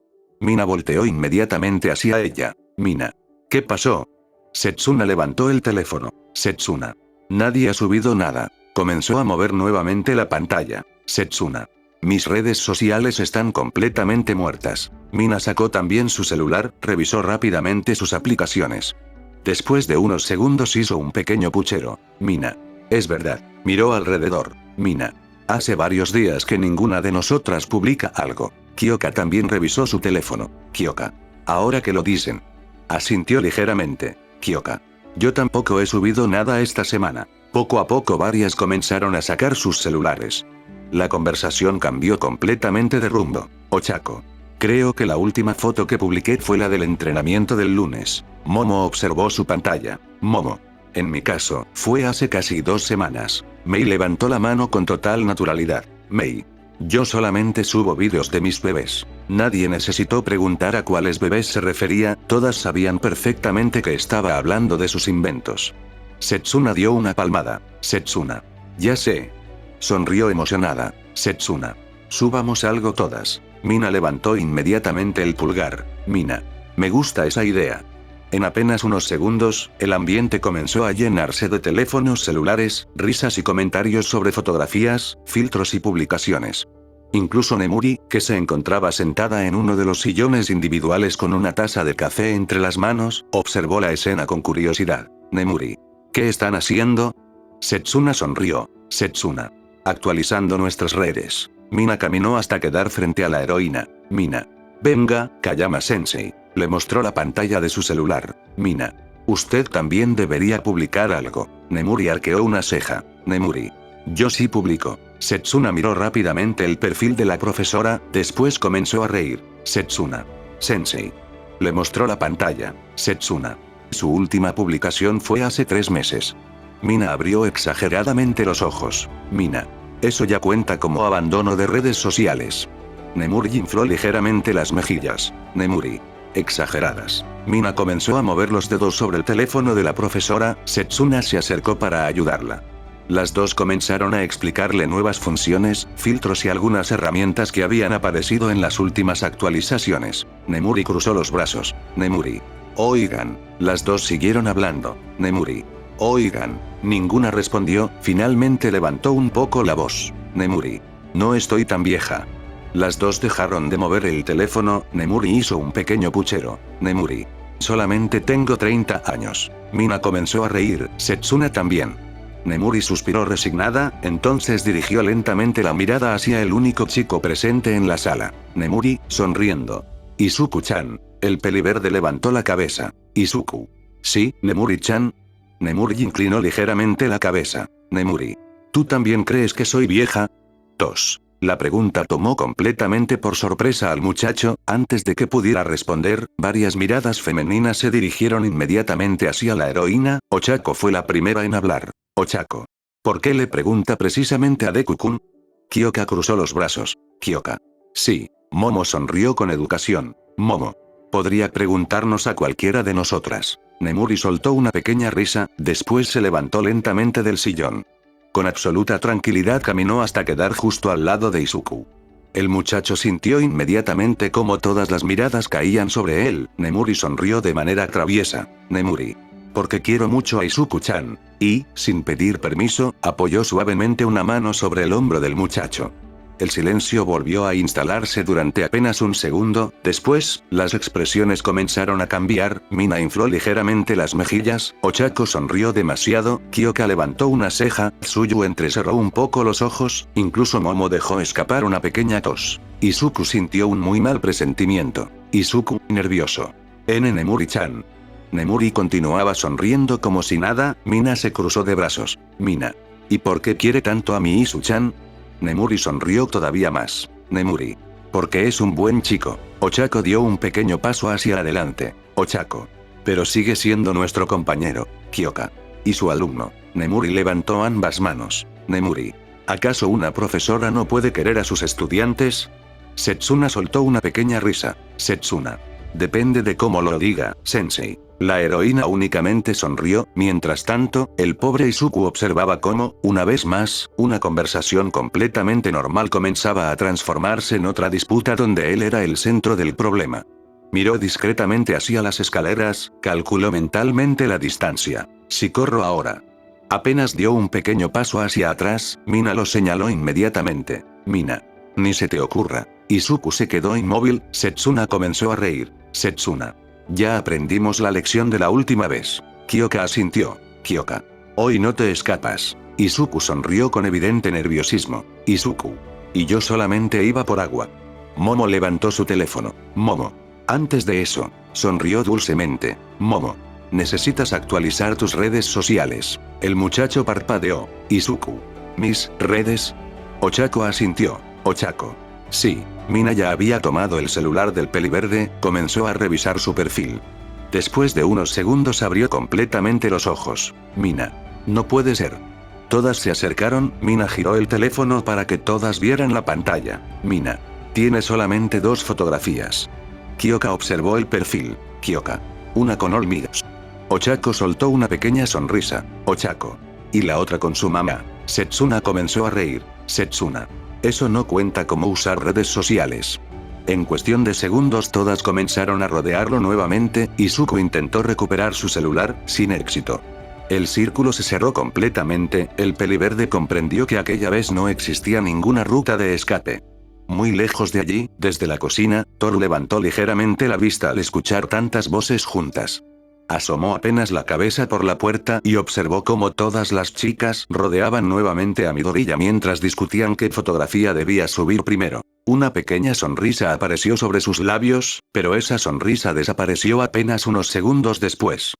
Mina volteó inmediatamente hacia ella. Mina. ¿Qué pasó? Setsuna levantó el teléfono. Setsuna. Nadie ha subido nada. Comenzó a mover nuevamente la pantalla. Setsuna. Mis redes sociales están completamente muertas. Mina sacó también su celular, revisó rápidamente sus aplicaciones. Después de unos segundos hizo un pequeño puchero. Mina. Es verdad. Miró alrededor. Mina. Hace varios días que ninguna de nosotras publica algo. Kyoka también revisó su teléfono. Kyoka. Ahora que lo dicen. Asintió ligeramente. Kyoka. Yo tampoco he subido nada esta semana. Poco a poco varias comenzaron a sacar sus celulares. La conversación cambió completamente de rumbo. Ochako. Creo que la última foto que publiqué fue la del entrenamiento del lunes. Momo observó su pantalla. Momo. En mi caso, fue hace casi 2 semanas. Mei levantó la mano con total naturalidad. Mei. Yo solamente subo vídeos de mis bebés. Nadie necesitó preguntar a cuáles bebés se refería, todas sabían perfectamente que estaba hablando de sus inventos. Setsuna dio una palmada. Setsuna. Ya sé. Sonrió emocionada. Setsuna. Subamos algo todas. Mina levantó inmediatamente el pulgar. Mina. Me gusta esa idea. En apenas unos segundos, el ambiente comenzó a llenarse de teléfonos celulares, risas y comentarios sobre fotografías, filtros y publicaciones. Incluso Nemuri, que se encontraba sentada en uno de los sillones individuales con una taza de café entre las manos, observó la escena con curiosidad. Nemuri. ¿Qué están haciendo? Setsuna sonrió. Setsuna. Actualizando nuestras redes. Mina caminó hasta quedar frente a la heroína. Mina. Venga, Kayama-sensei. Le mostró la pantalla de su celular. Mina. Usted también debería publicar algo. Nemuri arqueó una ceja. Nemuri. Yo sí publico. Setsuna miró rápidamente el perfil de la profesora, después comenzó a reír. Setsuna. Sensei. Le mostró la pantalla. Setsuna. Su última publicación fue hace 3 meses. Mina abrió exageradamente los ojos. Mina. Eso ya cuenta como abandono de redes sociales. Nemuri infló ligeramente las mejillas. Nemuri. Exageradas. Mina comenzó a mover los dedos sobre el teléfono de la profesora, Setsuna se acercó para ayudarla. Las dos comenzaron a explicarle nuevas funciones, filtros y algunas herramientas que habían aparecido en las últimas actualizaciones. Nemuri cruzó los brazos. Nemuri. Oigan. Las dos siguieron hablando. Nemuri. Oigan. Ninguna respondió, finalmente levantó un poco la voz. Nemuri. No estoy tan vieja. Las dos dejaron de mover el teléfono, Nemuri hizo un pequeño puchero. Nemuri. Solamente tengo 30 años. Mina comenzó a reír, Setsuna también. Nemuri suspiró resignada, entonces dirigió lentamente la mirada hacia el único chico presente en la sala. Nemuri, sonriendo. Izuku-chan. El peliverde levantó la cabeza. Izuku. Sí, Nemuri-chan. Nemuri inclinó ligeramente la cabeza. Nemuri. ¿Tú también crees que soy vieja? Tos. La pregunta tomó completamente por sorpresa al muchacho, antes de que pudiera responder, varias miradas femeninas se dirigieron inmediatamente hacia la heroína, Ochako fue la primera en hablar. Ochako. ¿Por qué le pregunta precisamente a Deku-kun? Kyoka cruzó los brazos. Kyoka. Sí. Momo sonrió con educación. Momo. Podría preguntarnos a cualquiera de nosotras. Nemuri soltó una pequeña risa, después se levantó lentamente del sillón. Con absoluta tranquilidad caminó hasta quedar justo al lado de Izuku. El muchacho sintió inmediatamente cómo todas las miradas caían sobre él. Nemuri sonrió de manera traviesa. Nemuri. Porque quiero mucho a Izuku-chan. Y, sin pedir permiso, apoyó suavemente una mano sobre el hombro del muchacho. El silencio volvió a instalarse durante apenas un segundo, después, las expresiones comenzaron a cambiar, Mina infló ligeramente las mejillas, Ochako sonrió demasiado, Kyoka levantó una ceja, Tsuyu entrecerró un poco los ojos, incluso Momo dejó escapar una pequeña tos. Izuku sintió un muy mal presentimiento. Izuku, nervioso. Nemuri-chan. Nemuri continuaba sonriendo como si nada, Mina se cruzó de brazos. Mina. ¿Y por qué quiere tanto a mi Isu-chan? Nemuri sonrió todavía más. Nemuri. Porque es un buen chico. Ochako dio un pequeño paso hacia adelante. Ochako. Pero sigue siendo nuestro compañero, Kyoka. Y su alumno. Nemuri levantó ambas manos. Nemuri. ¿Acaso una profesora no puede querer a sus estudiantes? Setsuna soltó una pequeña risa. Setsuna. Depende de cómo lo diga, sensei. La heroína únicamente sonrió, mientras tanto, el pobre Izuku observaba cómo, una vez más, una conversación completamente normal comenzaba a transformarse en otra disputa donde él era el centro del problema. Miró discretamente hacia las escaleras, calculó mentalmente la distancia. Si corro ahora. Apenas dio un pequeño paso hacia atrás, Mina lo señaló inmediatamente. Mina. Ni se te ocurra. Izuku se quedó inmóvil, Setsuna comenzó a reír. Setsuna. Ya aprendimos la lección de la última vez. Kyoka asintió. Kyoka. Hoy no te escapas. Izuku sonrió con evidente nerviosismo. Izuku. Y yo solamente iba por agua. Momo levantó su teléfono. Momo. Antes de eso, sonrió dulcemente. Momo. Necesitas actualizar tus redes sociales. El muchacho parpadeó. Izuku. ¿Mis redes? Ochako asintió. Ochako. Sí. Mina ya había tomado el celular del peliverde, comenzó a revisar su perfil. Después de unos segundos abrió completamente los ojos. Mina. No puede ser. Todas se acercaron, Mina giró el teléfono para que todas vieran la pantalla. Mina. Tiene solamente 2 fotografías. Kyoka observó el perfil. Kyoka. Una con hormigas. Ochako soltó una pequeña sonrisa. Ochako. Y la otra con su mamá. Setsuna comenzó a reír. Setsuna. Eso no cuenta como usar redes sociales. En cuestión de segundos todas comenzaron a rodearlo nuevamente, y Izuku intentó recuperar su celular, sin éxito. El círculo se cerró completamente, el peliverde comprendió que aquella vez no existía ninguna ruta de escape. Muy lejos de allí, desde la cocina, Toru levantó ligeramente la vista al escuchar tantas voces juntas. Asomó apenas la cabeza por la puerta y observó cómo todas las chicas rodeaban nuevamente a Midoriya mientras discutían qué fotografía debía subir primero. Una pequeña sonrisa apareció sobre sus labios, pero esa sonrisa desapareció apenas unos segundos después.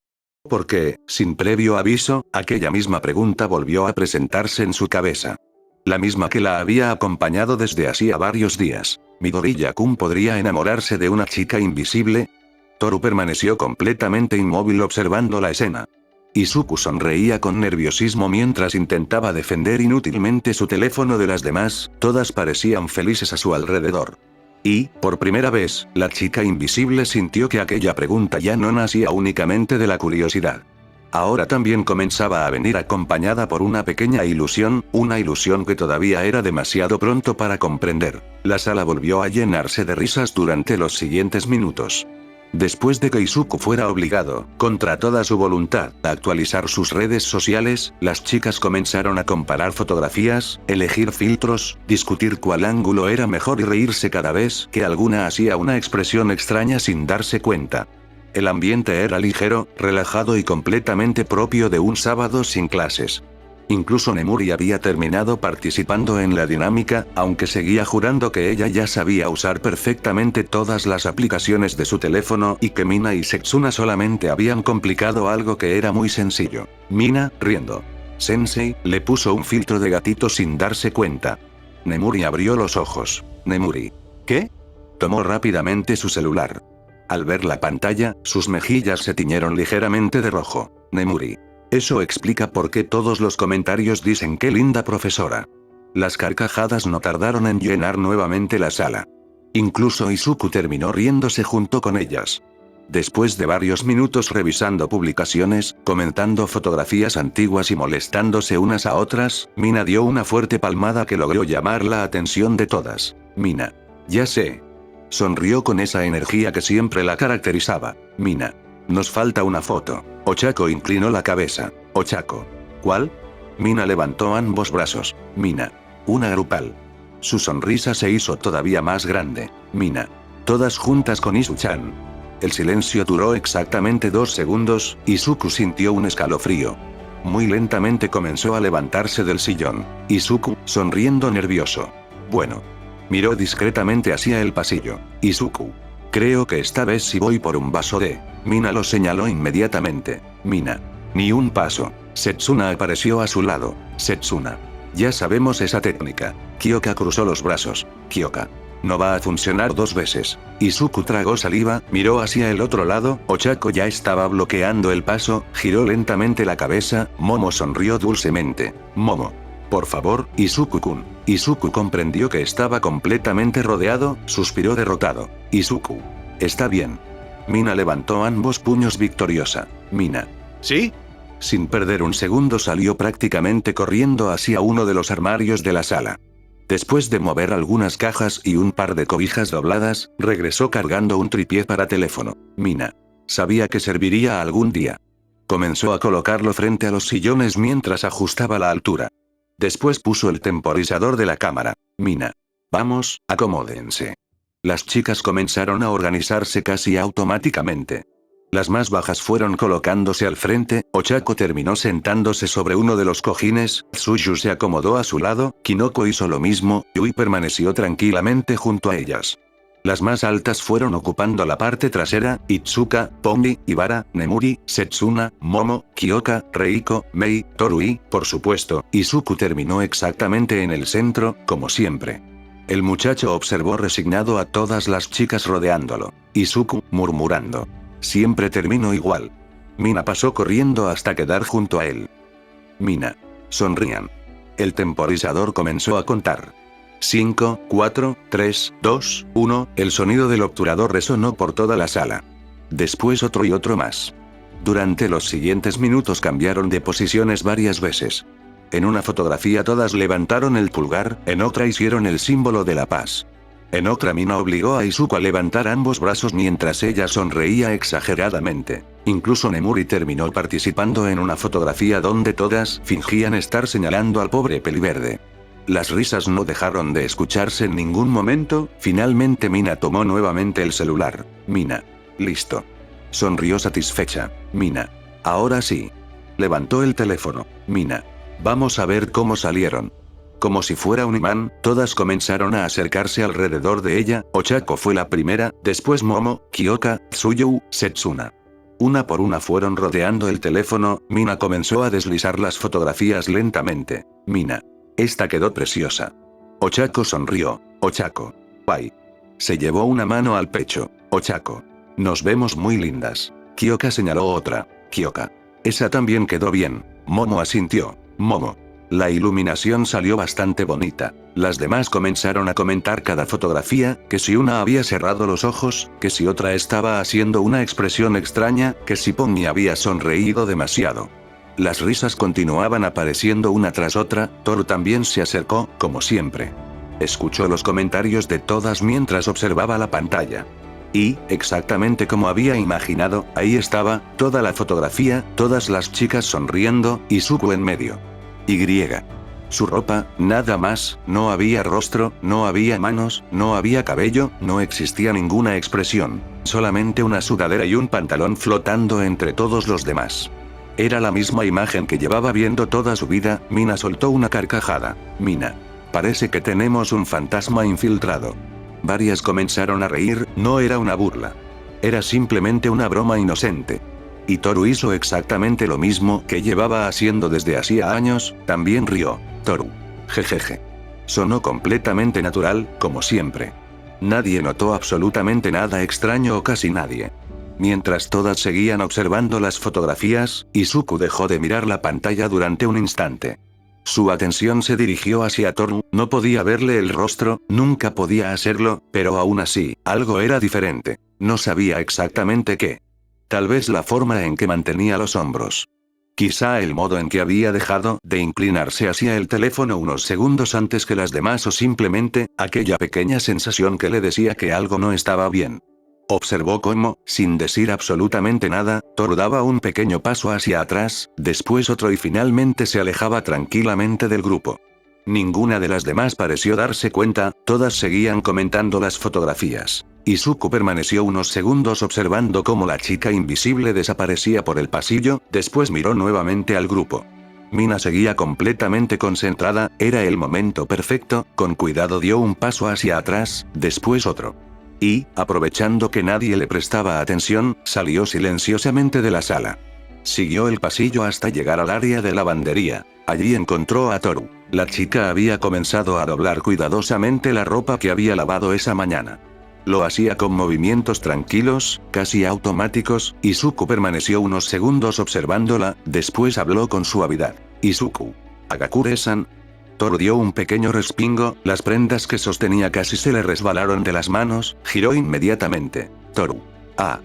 Porque, sin previo aviso, aquella misma pregunta volvió a presentarse en su cabeza. La misma que la había acompañado desde hacía varios días. ¿Midoriya-kun podría enamorarse de una chica invisible? Toru permaneció completamente inmóvil observando la escena. Izuku sonreía con nerviosismo mientras intentaba defender inútilmente su teléfono de las demás, todas parecían felices a su alrededor. Y, por primera vez, la chica invisible sintió que aquella pregunta ya no nacía únicamente de la curiosidad. Ahora también comenzaba a venir acompañada por una pequeña ilusión, una ilusión que todavía era demasiado pronto para comprender. La sala volvió a llenarse de risas durante los siguientes minutos. Después de que Izuku fuera obligado, contra toda su voluntad, a actualizar sus redes sociales, las chicas comenzaron a comparar fotografías, elegir filtros, discutir cuál ángulo era mejor y reírse cada vez que alguna hacía una expresión extraña sin darse cuenta. El ambiente era ligero, relajado y completamente propio de un sábado sin clases. Incluso Nemuri había terminado participando en la dinámica, aunque seguía jurando que ella ya sabía usar perfectamente todas las aplicaciones de su teléfono y que Mina y Setsuna solamente habían complicado algo que era muy sencillo. Mina, riendo. Sensei, le puso un filtro de gatito sin darse cuenta. Nemuri abrió los ojos. Nemuri. ¿Qué? Tomó rápidamente su celular. Al ver la pantalla, sus mejillas se tiñeron ligeramente de rojo. Nemuri. Eso explica por qué todos los comentarios dicen qué linda profesora. Las carcajadas no tardaron en llenar nuevamente la sala. Incluso Izuku terminó riéndose junto con ellas. Después de varios minutos revisando publicaciones, comentando fotografías antiguas y molestándose unas a otras, Mina dio una fuerte palmada que logró llamar la atención de todas. Mina. Ya sé. Sonrió con esa energía que siempre la caracterizaba. Mina. Nos falta una foto. Ochako inclinó la cabeza. Ochako. ¿Cuál? Mina levantó ambos brazos. Mina. Una grupal. Su sonrisa se hizo todavía más grande. Mina. Todas juntas con Izu-chan. El silencio duró exactamente 2 segundos, y Izuku sintió un escalofrío. Muy lentamente comenzó a levantarse del sillón. Izuku, sonriendo nervioso. Bueno. Miró discretamente hacia el pasillo. Izuku. Creo que esta vez sí voy por un vaso de... Mina lo señaló inmediatamente. Mina. Ni un paso. Setsuna apareció a su lado. Setsuna. Ya sabemos esa técnica. Kyoka cruzó los brazos. Kyoka. No va a funcionar 2 veces. Izuku tragó saliva, miró hacia el otro lado, Ochako ya estaba bloqueando el paso, giró lentamente la cabeza, Momo sonrió dulcemente. Momo. Por favor, Izuku-kun. Izuku comprendió que estaba completamente rodeado, suspiró derrotado. Izuku. Está bien. Mina levantó ambos puños victoriosa. Mina. ¿Sí? Sin perder un segundo salió prácticamente corriendo hacia uno de los armarios de la sala. Después de mover algunas cajas y un par de cobijas dobladas, regresó cargando un tripié para teléfono. Mina. Sabía que serviría algún día. Comenzó a colocarlo frente a los sillones mientras ajustaba la altura. Después puso el temporizador de la cámara. Mina. Vamos, acomódense. Las chicas comenzaron a organizarse casi automáticamente. Las más bajas fueron colocándose al frente, Ochako terminó sentándose sobre uno de los cojines, Tsuyu se acomodó a su lado, Kinoko hizo lo mismo, Yui permaneció tranquilamente junto a ellas. Las más altas fueron ocupando la parte trasera, Itsuka, Pomi, Ibara, Nemuri, Setsuna, Momo, Kyoka, Reiko, Mei, Toru y, por supuesto, Izuku terminó exactamente en el centro, como siempre. El muchacho observó resignado a todas las chicas rodeándolo. Izuku, murmurando. Siempre termino igual. Mina pasó corriendo hasta quedar junto a él. Mina. Sonrían. El temporizador comenzó a contar. 5, 4, 3, 2, 1, el sonido del obturador resonó por toda la sala. Después otro y otro más. Durante los siguientes minutos cambiaron de posiciones varias veces. En una fotografía todas levantaron el pulgar, en otra hicieron el símbolo de la paz. En otra Mina obligó a Izuku a levantar ambos brazos mientras ella sonreía exageradamente. Incluso Nemuri terminó participando en una fotografía donde todas fingían estar señalando al pobre peliverde. Las risas no dejaron de escucharse en ningún momento. Finalmente Mina tomó nuevamente el celular. Mina. Listo. Sonrió satisfecha. Mina. Ahora sí. Levantó el teléfono. Mina. Vamos a ver cómo salieron. Como si fuera un imán, todas comenzaron a acercarse alrededor de ella. Ochako fue la primera, después Momo, Kyoka, Tsuyu, Setsuna. Una por una fueron rodeando el teléfono. Mina comenzó a deslizar las fotografías lentamente. Mina. Esta quedó preciosa. Ochako sonrió. Ochako. Bye. Se llevó una mano al pecho. Ochako. Nos vemos muy lindas. Kyoka señaló otra. Kyoka. Esa también quedó bien. Momo asintió. Momo. La iluminación salió bastante bonita. Las demás comenzaron a comentar cada fotografía, que si una había cerrado los ojos, que si otra estaba haciendo una expresión extraña, que si Pomi había sonreído demasiado. Las risas continuaban apareciendo una tras otra. Toru también se acercó, como siempre. Escuchó los comentarios de todas mientras observaba la pantalla. Y, exactamente como había imaginado, ahí estaba, toda la fotografía, todas las chicas sonriendo, Izuku en medio. Su ropa, nada más, no había rostro, no había manos, no había cabello, no existía ninguna expresión, solamente una sudadera y un pantalón flotando entre todos los demás. Era la misma imagen que llevaba viendo toda su vida. Mina soltó una carcajada. Mina. Parece que tenemos un fantasma infiltrado. Varias comenzaron a reír. No era una burla. Era simplemente una broma inocente. Y Toru hizo exactamente lo mismo que llevaba haciendo desde hacía años. También rió. Toru. Jejeje. Sonó completamente natural, como siempre. Nadie notó absolutamente nada extraño o casi nadie. Mientras todas seguían observando las fotografías, Izuku dejó de mirar la pantalla durante un instante. Su atención se dirigió hacia Toru. No podía verle el rostro, nunca podía hacerlo, pero aún así, algo era diferente. No sabía exactamente qué. Tal vez la forma en que mantenía los hombros. Quizá el modo en que había dejado de inclinarse hacia el teléfono unos segundos antes que las demás o simplemente, aquella pequeña sensación que le decía que algo no estaba bien. Observó cómo, sin decir absolutamente nada, Toru daba un pequeño paso hacia atrás, después otro y finalmente se alejaba tranquilamente del grupo. Ninguna de las demás pareció darse cuenta, todas seguían comentando las fotografías. Izuku permaneció unos segundos observando cómo la chica invisible desaparecía por el pasillo, después miró nuevamente al grupo. Mina seguía completamente concentrada, era el momento perfecto, con cuidado dio un paso hacia atrás, después otro. Y, aprovechando que nadie le prestaba atención, salió silenciosamente de la sala. Siguió el pasillo hasta llegar al área de lavandería. Allí encontró a Toru. La chica había comenzado a doblar cuidadosamente la ropa que había lavado esa mañana. Lo hacía con movimientos tranquilos, casi automáticos. Izuku permaneció unos segundos observándola, después habló con suavidad. Izuku. Agakure-san. Toru dio un pequeño respingo, las prendas que sostenía casi se le resbalaron de las manos, giró inmediatamente. Toru. Ah.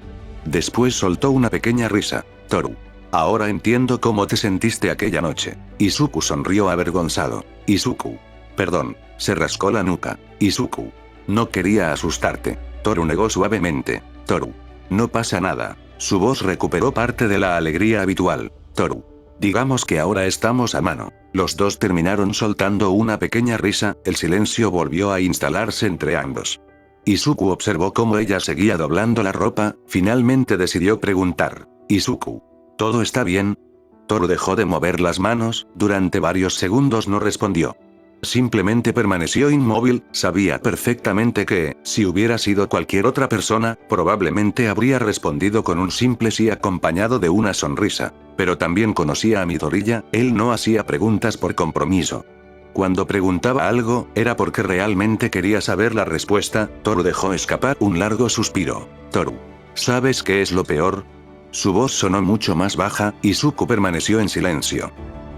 Después soltó una pequeña risa. Toru. Ahora entiendo cómo te sentiste aquella noche. Izuku sonrió avergonzado. Izuku. Perdón, se rascó la nuca. Izuku. No quería asustarte. Toru negó suavemente. Toru. No pasa nada. Su voz recuperó parte de la alegría habitual. Toru. Digamos que ahora estamos a mano. Los dos terminaron soltando una pequeña risa, el silencio volvió a instalarse entre ambos. Izuku observó cómo ella seguía doblando la ropa, finalmente decidió preguntar. Izuku. ¿Todo está bien? Toru dejó de mover las manos, durante varios segundos no respondió. Simplemente permaneció inmóvil, sabía perfectamente que, si hubiera sido cualquier otra persona, probablemente habría respondido con un simple sí acompañado de una sonrisa. Pero también conocía a Midoriya, él no hacía preguntas por compromiso. Cuando preguntaba algo, era porque realmente quería saber la respuesta. Toru dejó escapar un largo suspiro. Toru, ¿sabes qué es lo peor? Su voz sonó mucho más baja, y Izuku permaneció en silencio.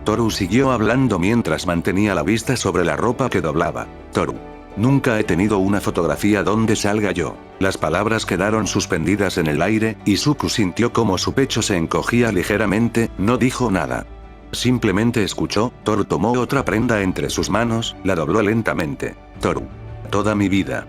Toru siguió hablando mientras mantenía la vista sobre la ropa que doblaba. Toru, nunca he tenido una fotografía donde salga yo. Las palabras quedaron suspendidas en el aire, y Izuku sintió como su pecho se encogía ligeramente, no dijo nada. Simplemente escuchó. Toru tomó otra prenda entre sus manos, la dobló lentamente. Toru. Toda mi vida.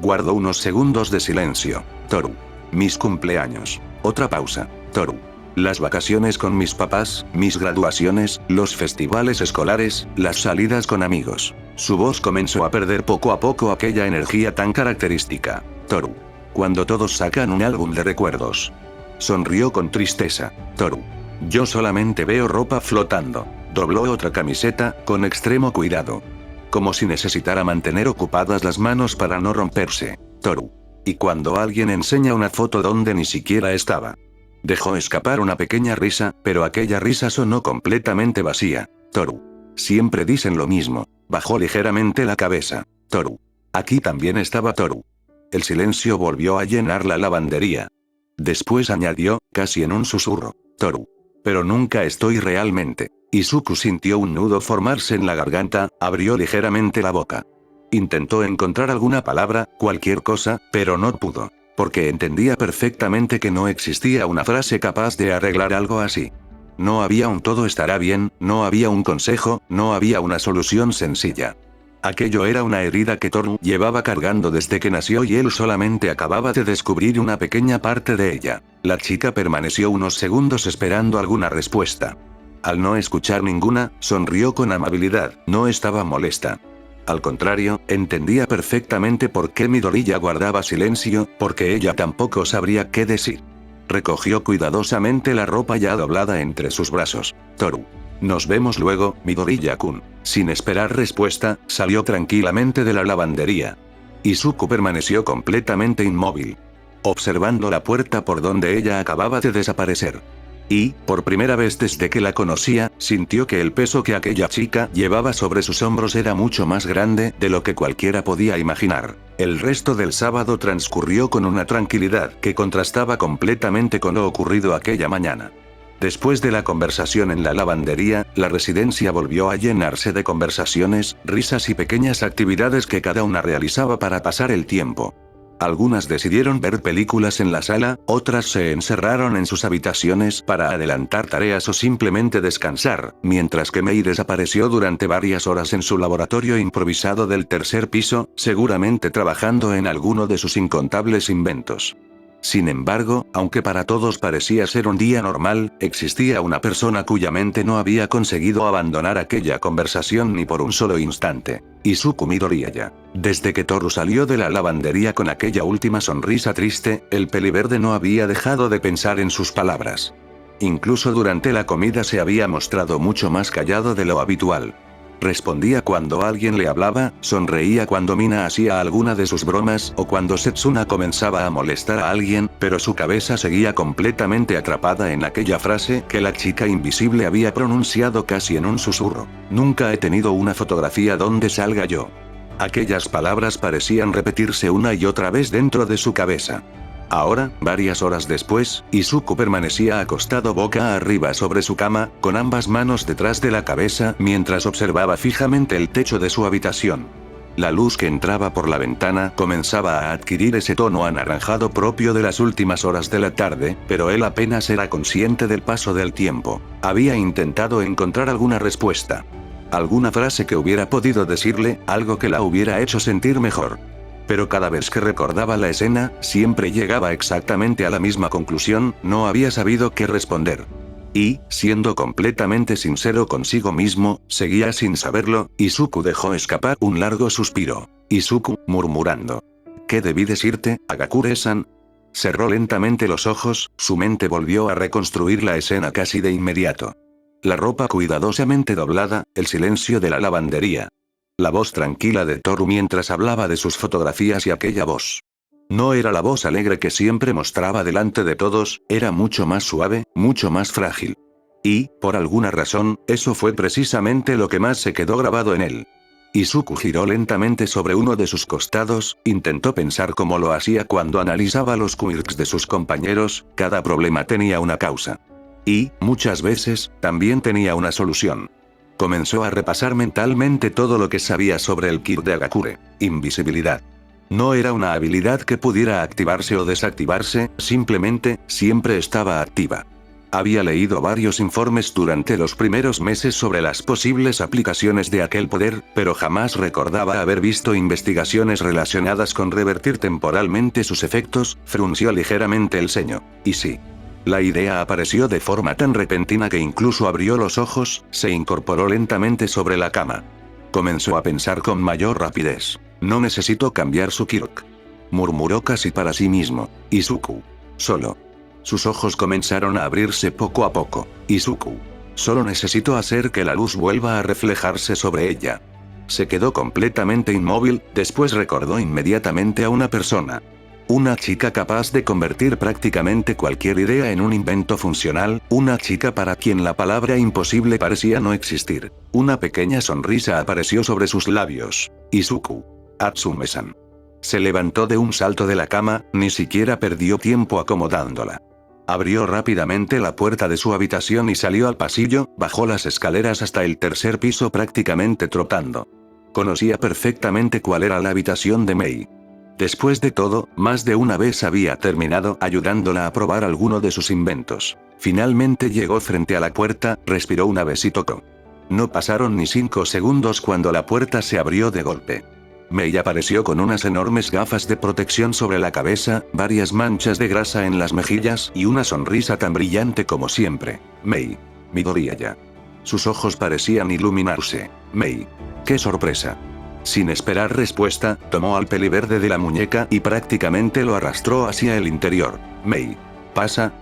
Guardó unos segundos de silencio. Toru. Mis cumpleaños. Otra pausa. Toru. Las vacaciones con mis papás, mis graduaciones, los festivales escolares, las salidas con amigos. Su voz comenzó a perder poco a poco aquella energía tan característica. Toru. Cuando todos sacan un álbum de recuerdos. Sonrió con tristeza. Toru. Yo solamente veo ropa flotando. Dobló otra camiseta, con extremo cuidado. Como si necesitara mantener ocupadas las manos para no romperse. Toru. Y cuando alguien enseña una foto donde ni siquiera estaba. Dejó escapar una pequeña risa, pero aquella risa sonó completamente vacía. Toru. Siempre dicen lo mismo. Bajó ligeramente la cabeza. Toru. Aquí también estaba Toru. El silencio volvió a llenar la lavandería. Después añadió, casi en un susurro. Toru. Pero nunca estoy realmente. Izuku sintió un nudo formarse en la garganta, abrió ligeramente la boca. Intentó encontrar alguna palabra, cualquier cosa, pero no pudo. Porque entendía perfectamente que no existía una frase capaz de arreglar algo así. No había un todo estará bien, no había un consejo, no había una solución sencilla. Aquello era una herida que Toru llevaba cargando desde que nació y él solamente acababa de descubrir una pequeña parte de ella. La chica permaneció unos segundos esperando alguna respuesta. Al no escuchar ninguna, sonrió con amabilidad, no estaba molesta. Al contrario, entendía perfectamente por qué Midoriya guardaba silencio, porque ella tampoco sabría qué decir. Recogió cuidadosamente la ropa ya doblada entre sus brazos. Toru. Nos vemos luego, Midoriya-kun. Sin esperar respuesta, salió tranquilamente de la lavandería. Izuku permaneció completamente inmóvil, observando la puerta por donde ella acababa de desaparecer. Y, por primera vez desde que la conocía, sintió que el peso que aquella chica llevaba sobre sus hombros era mucho más grande de lo que cualquiera podía imaginar. El resto del sábado transcurrió con una tranquilidad que contrastaba completamente con lo ocurrido aquella mañana. Después de la conversación en la lavandería, la residencia volvió a llenarse de conversaciones, risas y pequeñas actividades que cada una realizaba para pasar el tiempo. Algunas decidieron ver películas en la sala, otras se encerraron en sus habitaciones para adelantar tareas o simplemente descansar, mientras que Mei desapareció durante varias horas en su laboratorio improvisado del tercer piso, seguramente trabajando en alguno de sus incontables inventos. Sin embargo, aunque para todos parecía ser un día normal, existía una persona cuya mente no había conseguido abandonar aquella conversación ni por un solo instante. Izuku Midoriya. Desde que Toru salió de la lavandería con aquella última sonrisa triste, el peliverde no había dejado de pensar en sus palabras. Incluso durante la comida se había mostrado mucho más callado de lo habitual. Respondía cuando alguien le hablaba, sonreía cuando Mina hacía alguna de sus bromas o cuando Setsuna comenzaba a molestar a alguien, pero su cabeza seguía completamente atrapada en aquella frase que la chica invisible había pronunciado casi en un susurro. Nunca he tenido una fotografía donde salga yo. Aquellas palabras parecían repetirse una y otra vez dentro de su cabeza. Ahora, varias horas después, Izuku permanecía acostado boca arriba sobre su cama, con ambas manos detrás de la cabeza, mientras observaba fijamente el techo de su habitación. La luz que entraba por la ventana comenzaba a adquirir ese tono anaranjado propio de las últimas horas de la tarde, pero él apenas era consciente del paso del tiempo. Había intentado encontrar alguna respuesta. Alguna frase que hubiera podido decirle, algo que la hubiera hecho sentir mejor. Pero cada vez que recordaba la escena, siempre llegaba exactamente a la misma conclusión, no había sabido qué responder. Y, siendo completamente sincero consigo mismo, seguía sin saberlo. Izuku dejó escapar un largo suspiro. Izuku, murmurando. ¿Qué debí decirte, Hagakure-san? Cerró lentamente los ojos, su mente volvió a reconstruir la escena casi de inmediato. La ropa cuidadosamente doblada, el silencio de la lavandería. La voz tranquila de Toru mientras hablaba de sus fotografías y aquella voz. No era la voz alegre que siempre mostraba delante de todos, era mucho más suave, mucho más frágil. Y, por alguna razón, eso fue precisamente lo que más se quedó grabado en él. Izuku giró lentamente sobre uno de sus costados, intentó pensar como lo hacía cuando analizaba los quirks de sus compañeros, cada problema tenía una causa. Y, muchas veces, también tenía una solución. Comenzó a repasar mentalmente todo lo que sabía sobre el Kid de Agakure. Invisibilidad. No era una habilidad que pudiera activarse o desactivarse, simplemente, siempre estaba activa. Había leído varios informes durante los primeros meses sobre las posibles aplicaciones de aquel poder, pero jamás recordaba haber visto investigaciones relacionadas con revertir temporalmente sus efectos. Frunció ligeramente el ceño. Y sí. La idea apareció de forma tan repentina que incluso abrió los ojos, se incorporó lentamente sobre la cama. Comenzó a pensar con mayor rapidez. No necesito cambiar su Kirk. Murmuró casi para sí mismo. Izuku. Solo. Sus ojos comenzaron a abrirse poco a poco. Izuku. Solo necesito hacer que la luz vuelva a reflejarse sobre ella. Se quedó completamente inmóvil, después recordó inmediatamente a una persona. Una chica capaz de convertir prácticamente cualquier idea en un invento funcional, una chica para quien la palabra imposible parecía no existir. Una pequeña sonrisa apareció sobre sus labios. Izuku. Atsume-san. Se levantó de un salto de la cama, ni siquiera perdió tiempo acomodándola. Abrió rápidamente la puerta de su habitación y salió al pasillo, bajó las escaleras hasta el tercer piso prácticamente trotando. Conocía perfectamente cuál era la habitación de Mei. Después de todo, más de una vez había terminado ayudándola a probar alguno de sus inventos. Finalmente llegó frente a la puerta, respiró una vez y tocó. No pasaron ni 5 segundos cuando la puerta se abrió de golpe. Mei apareció con unas enormes gafas de protección sobre la cabeza, varias manchas de grasa en las mejillas y una sonrisa tan brillante como siempre. Mei. Midoriya. Sus ojos parecían iluminarse. Mei. ¡Qué sorpresa! Sin esperar respuesta, tomó al peliverde de la muñeca y prácticamente lo arrastró hacia el interior. Mei. Pasa.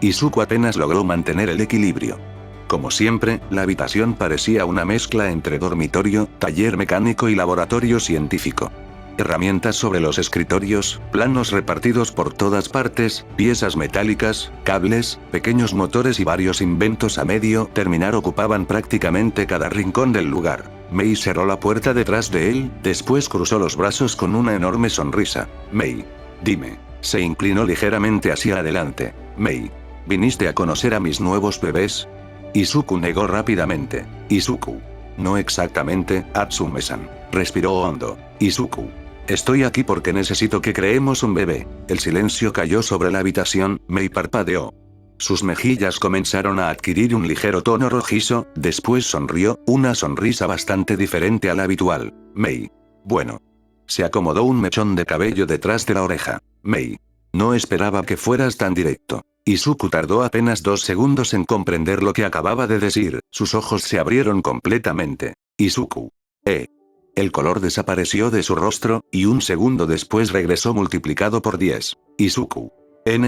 Izuku apenas logró mantener el equilibrio. Como siempre, la habitación parecía una mezcla entre dormitorio, taller mecánico y laboratorio científico. Herramientas sobre los escritorios, planos repartidos por todas partes, piezas metálicas, cables, pequeños motores y varios inventos a medio terminar ocupaban prácticamente cada rincón del lugar. Mei cerró la puerta detrás de él, después cruzó los brazos con una enorme sonrisa. Mei. Dime. Se inclinó ligeramente hacia adelante. Mei. ¿Viniste a conocer a mis nuevos bebés? Izuku negó rápidamente. Izuku. No exactamente, Atsume-san. Respiró hondo. Izuku. Estoy aquí porque necesito que creemos un bebé. El silencio cayó sobre la habitación, Mei parpadeó. Sus mejillas comenzaron a adquirir un ligero tono rojizo, después sonrió, una sonrisa bastante diferente a la habitual. Mei. Bueno. Se acomodó un mechón de cabello detrás de la oreja. Mei. No esperaba que fueras tan directo. Izuku tardó apenas 2 segundos en comprender lo que acababa de decir, sus ojos se abrieron completamente. Izuku. El color desapareció de su rostro, y un segundo después regresó multiplicado por 10. Izuku.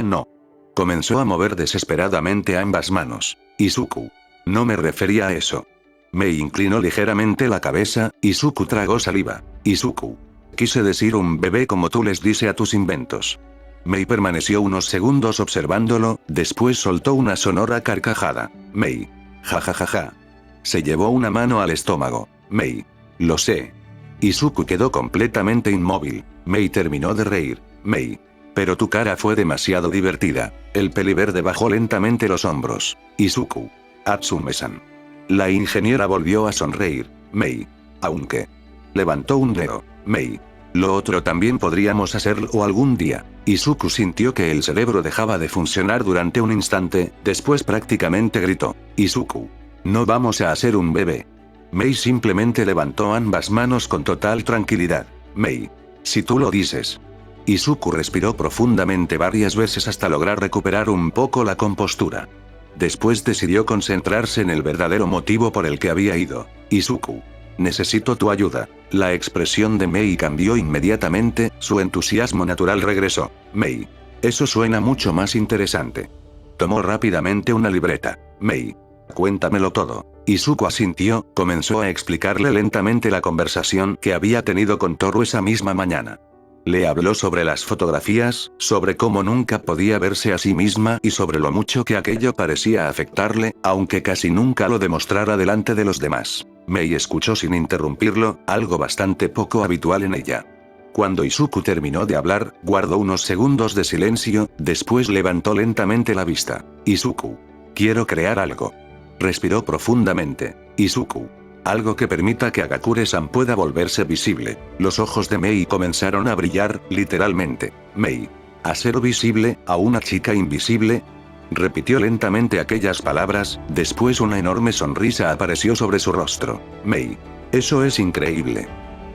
No. Comenzó a mover desesperadamente ambas manos. Izuku. No me refería a eso. Mei inclinó ligeramente la cabeza, Izuku tragó saliva. Izuku. Quise decir un bebé como tú les dices a tus inventos. Mei permaneció unos segundos observándolo, después soltó una sonora carcajada. Mei. Ja. Se llevó una mano al estómago. Mei. Lo sé. Izuku quedó completamente inmóvil. Mei terminó de reír. Mei. Pero tu cara fue demasiado divertida. El peliverde bajó lentamente los hombros. Izuku. Atsume-san. La ingeniera volvió a sonreír. Mei. Aunque. Levantó un dedo. Mei. Lo otro también podríamos hacerlo algún día. Izuku sintió que el cerebro dejaba de funcionar durante un instante, después prácticamente gritó. Izuku. No vamos a hacer un bebé. Mei simplemente levantó ambas manos con total tranquilidad. Mei. Si tú lo dices. Izuku respiró profundamente varias veces hasta lograr recuperar un poco la compostura. Después decidió concentrarse en el verdadero motivo por el que había ido. Izuku. Necesito tu ayuda. La expresión de Mei cambió inmediatamente, su entusiasmo natural regresó. Mei. Eso suena mucho más interesante. Tomó rápidamente una libreta. Mei. Cuéntamelo todo. Izuku asintió, comenzó a explicarle lentamente la conversación que había tenido con Toru esa misma mañana. Le habló sobre las fotografías, sobre cómo nunca podía verse a sí misma y sobre lo mucho que aquello parecía afectarle, aunque casi nunca lo demostrara delante de los demás. Mei escuchó sin interrumpirlo, algo bastante poco habitual en ella. Cuando Izuku terminó de hablar, guardó unos segundos de silencio, después levantó lentamente la vista. Izuku. Quiero crear algo. Respiró profundamente. Izuku. Algo que permita que Hagakure-san pueda volverse visible. Los ojos de Mei comenzaron a brillar, literalmente. Mei. ¿Hacer visible a una chica invisible? Repitió lentamente aquellas palabras, después una enorme sonrisa apareció sobre su rostro. Mei. Eso es increíble.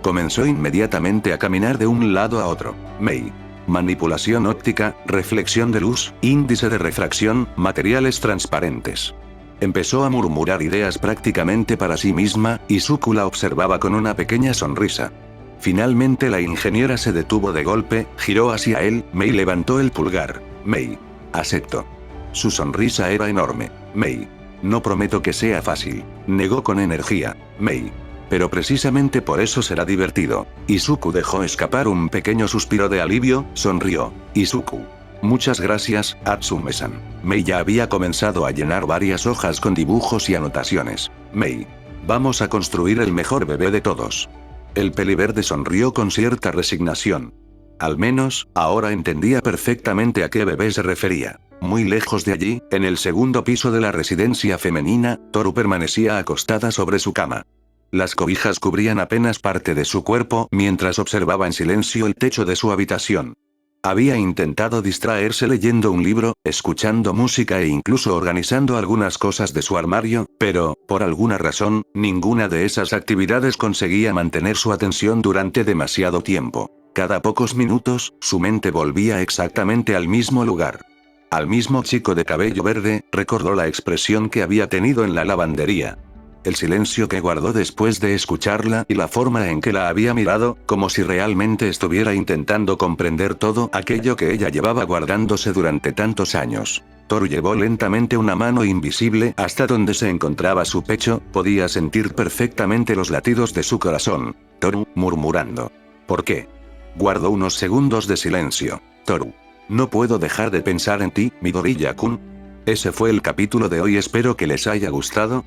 Comenzó inmediatamente a caminar de un lado a otro. Mei. Manipulación óptica, reflexión de luz, índice de refracción, materiales transparentes. Empezó a murmurar ideas prácticamente para sí misma, y Izuku la observaba con una pequeña sonrisa. Finalmente la ingeniera se detuvo de golpe, giró hacia él, Mei levantó el pulgar. Mei. Acepto. Su sonrisa era enorme. Mei. No prometo que sea fácil. Negó con energía. Mei. Pero precisamente por eso será divertido. Izuku dejó escapar un pequeño suspiro de alivio, sonrió. Izuku. Muchas gracias, Atsume-san. Mei ya había comenzado a llenar varias hojas con dibujos y anotaciones. Mei. Vamos a construir el mejor bebé de todos. El peliverde sonrió con cierta resignación. Al menos, ahora entendía perfectamente a qué bebé se refería. Muy lejos de allí, en el segundo piso de la residencia femenina, Toru permanecía acostada sobre su cama. Las cobijas cubrían apenas parte de su cuerpo mientras observaba en silencio el techo de su habitación. Había intentado distraerse leyendo un libro, escuchando música e incluso organizando algunas cosas de su armario, pero, por alguna razón, ninguna de esas actividades conseguía mantener su atención durante demasiado tiempo. Cada pocos minutos, su mente volvía exactamente al mismo lugar. Al mismo chico de cabello verde, recordó la expresión que había tenido en la lavandería. El silencio que guardó después de escucharla y la forma en que la había mirado, como si realmente estuviera intentando comprender todo aquello que ella llevaba guardándose durante tantos años. Toru llevó lentamente una mano invisible hasta donde se encontraba su pecho, podía sentir perfectamente los latidos de su corazón. Toru, murmurando. ¿Por qué? Guardó unos segundos de silencio. Toru. No puedo dejar de pensar en ti, Midoriya-kun. Ese fue el capítulo de hoy, espero que les haya gustado.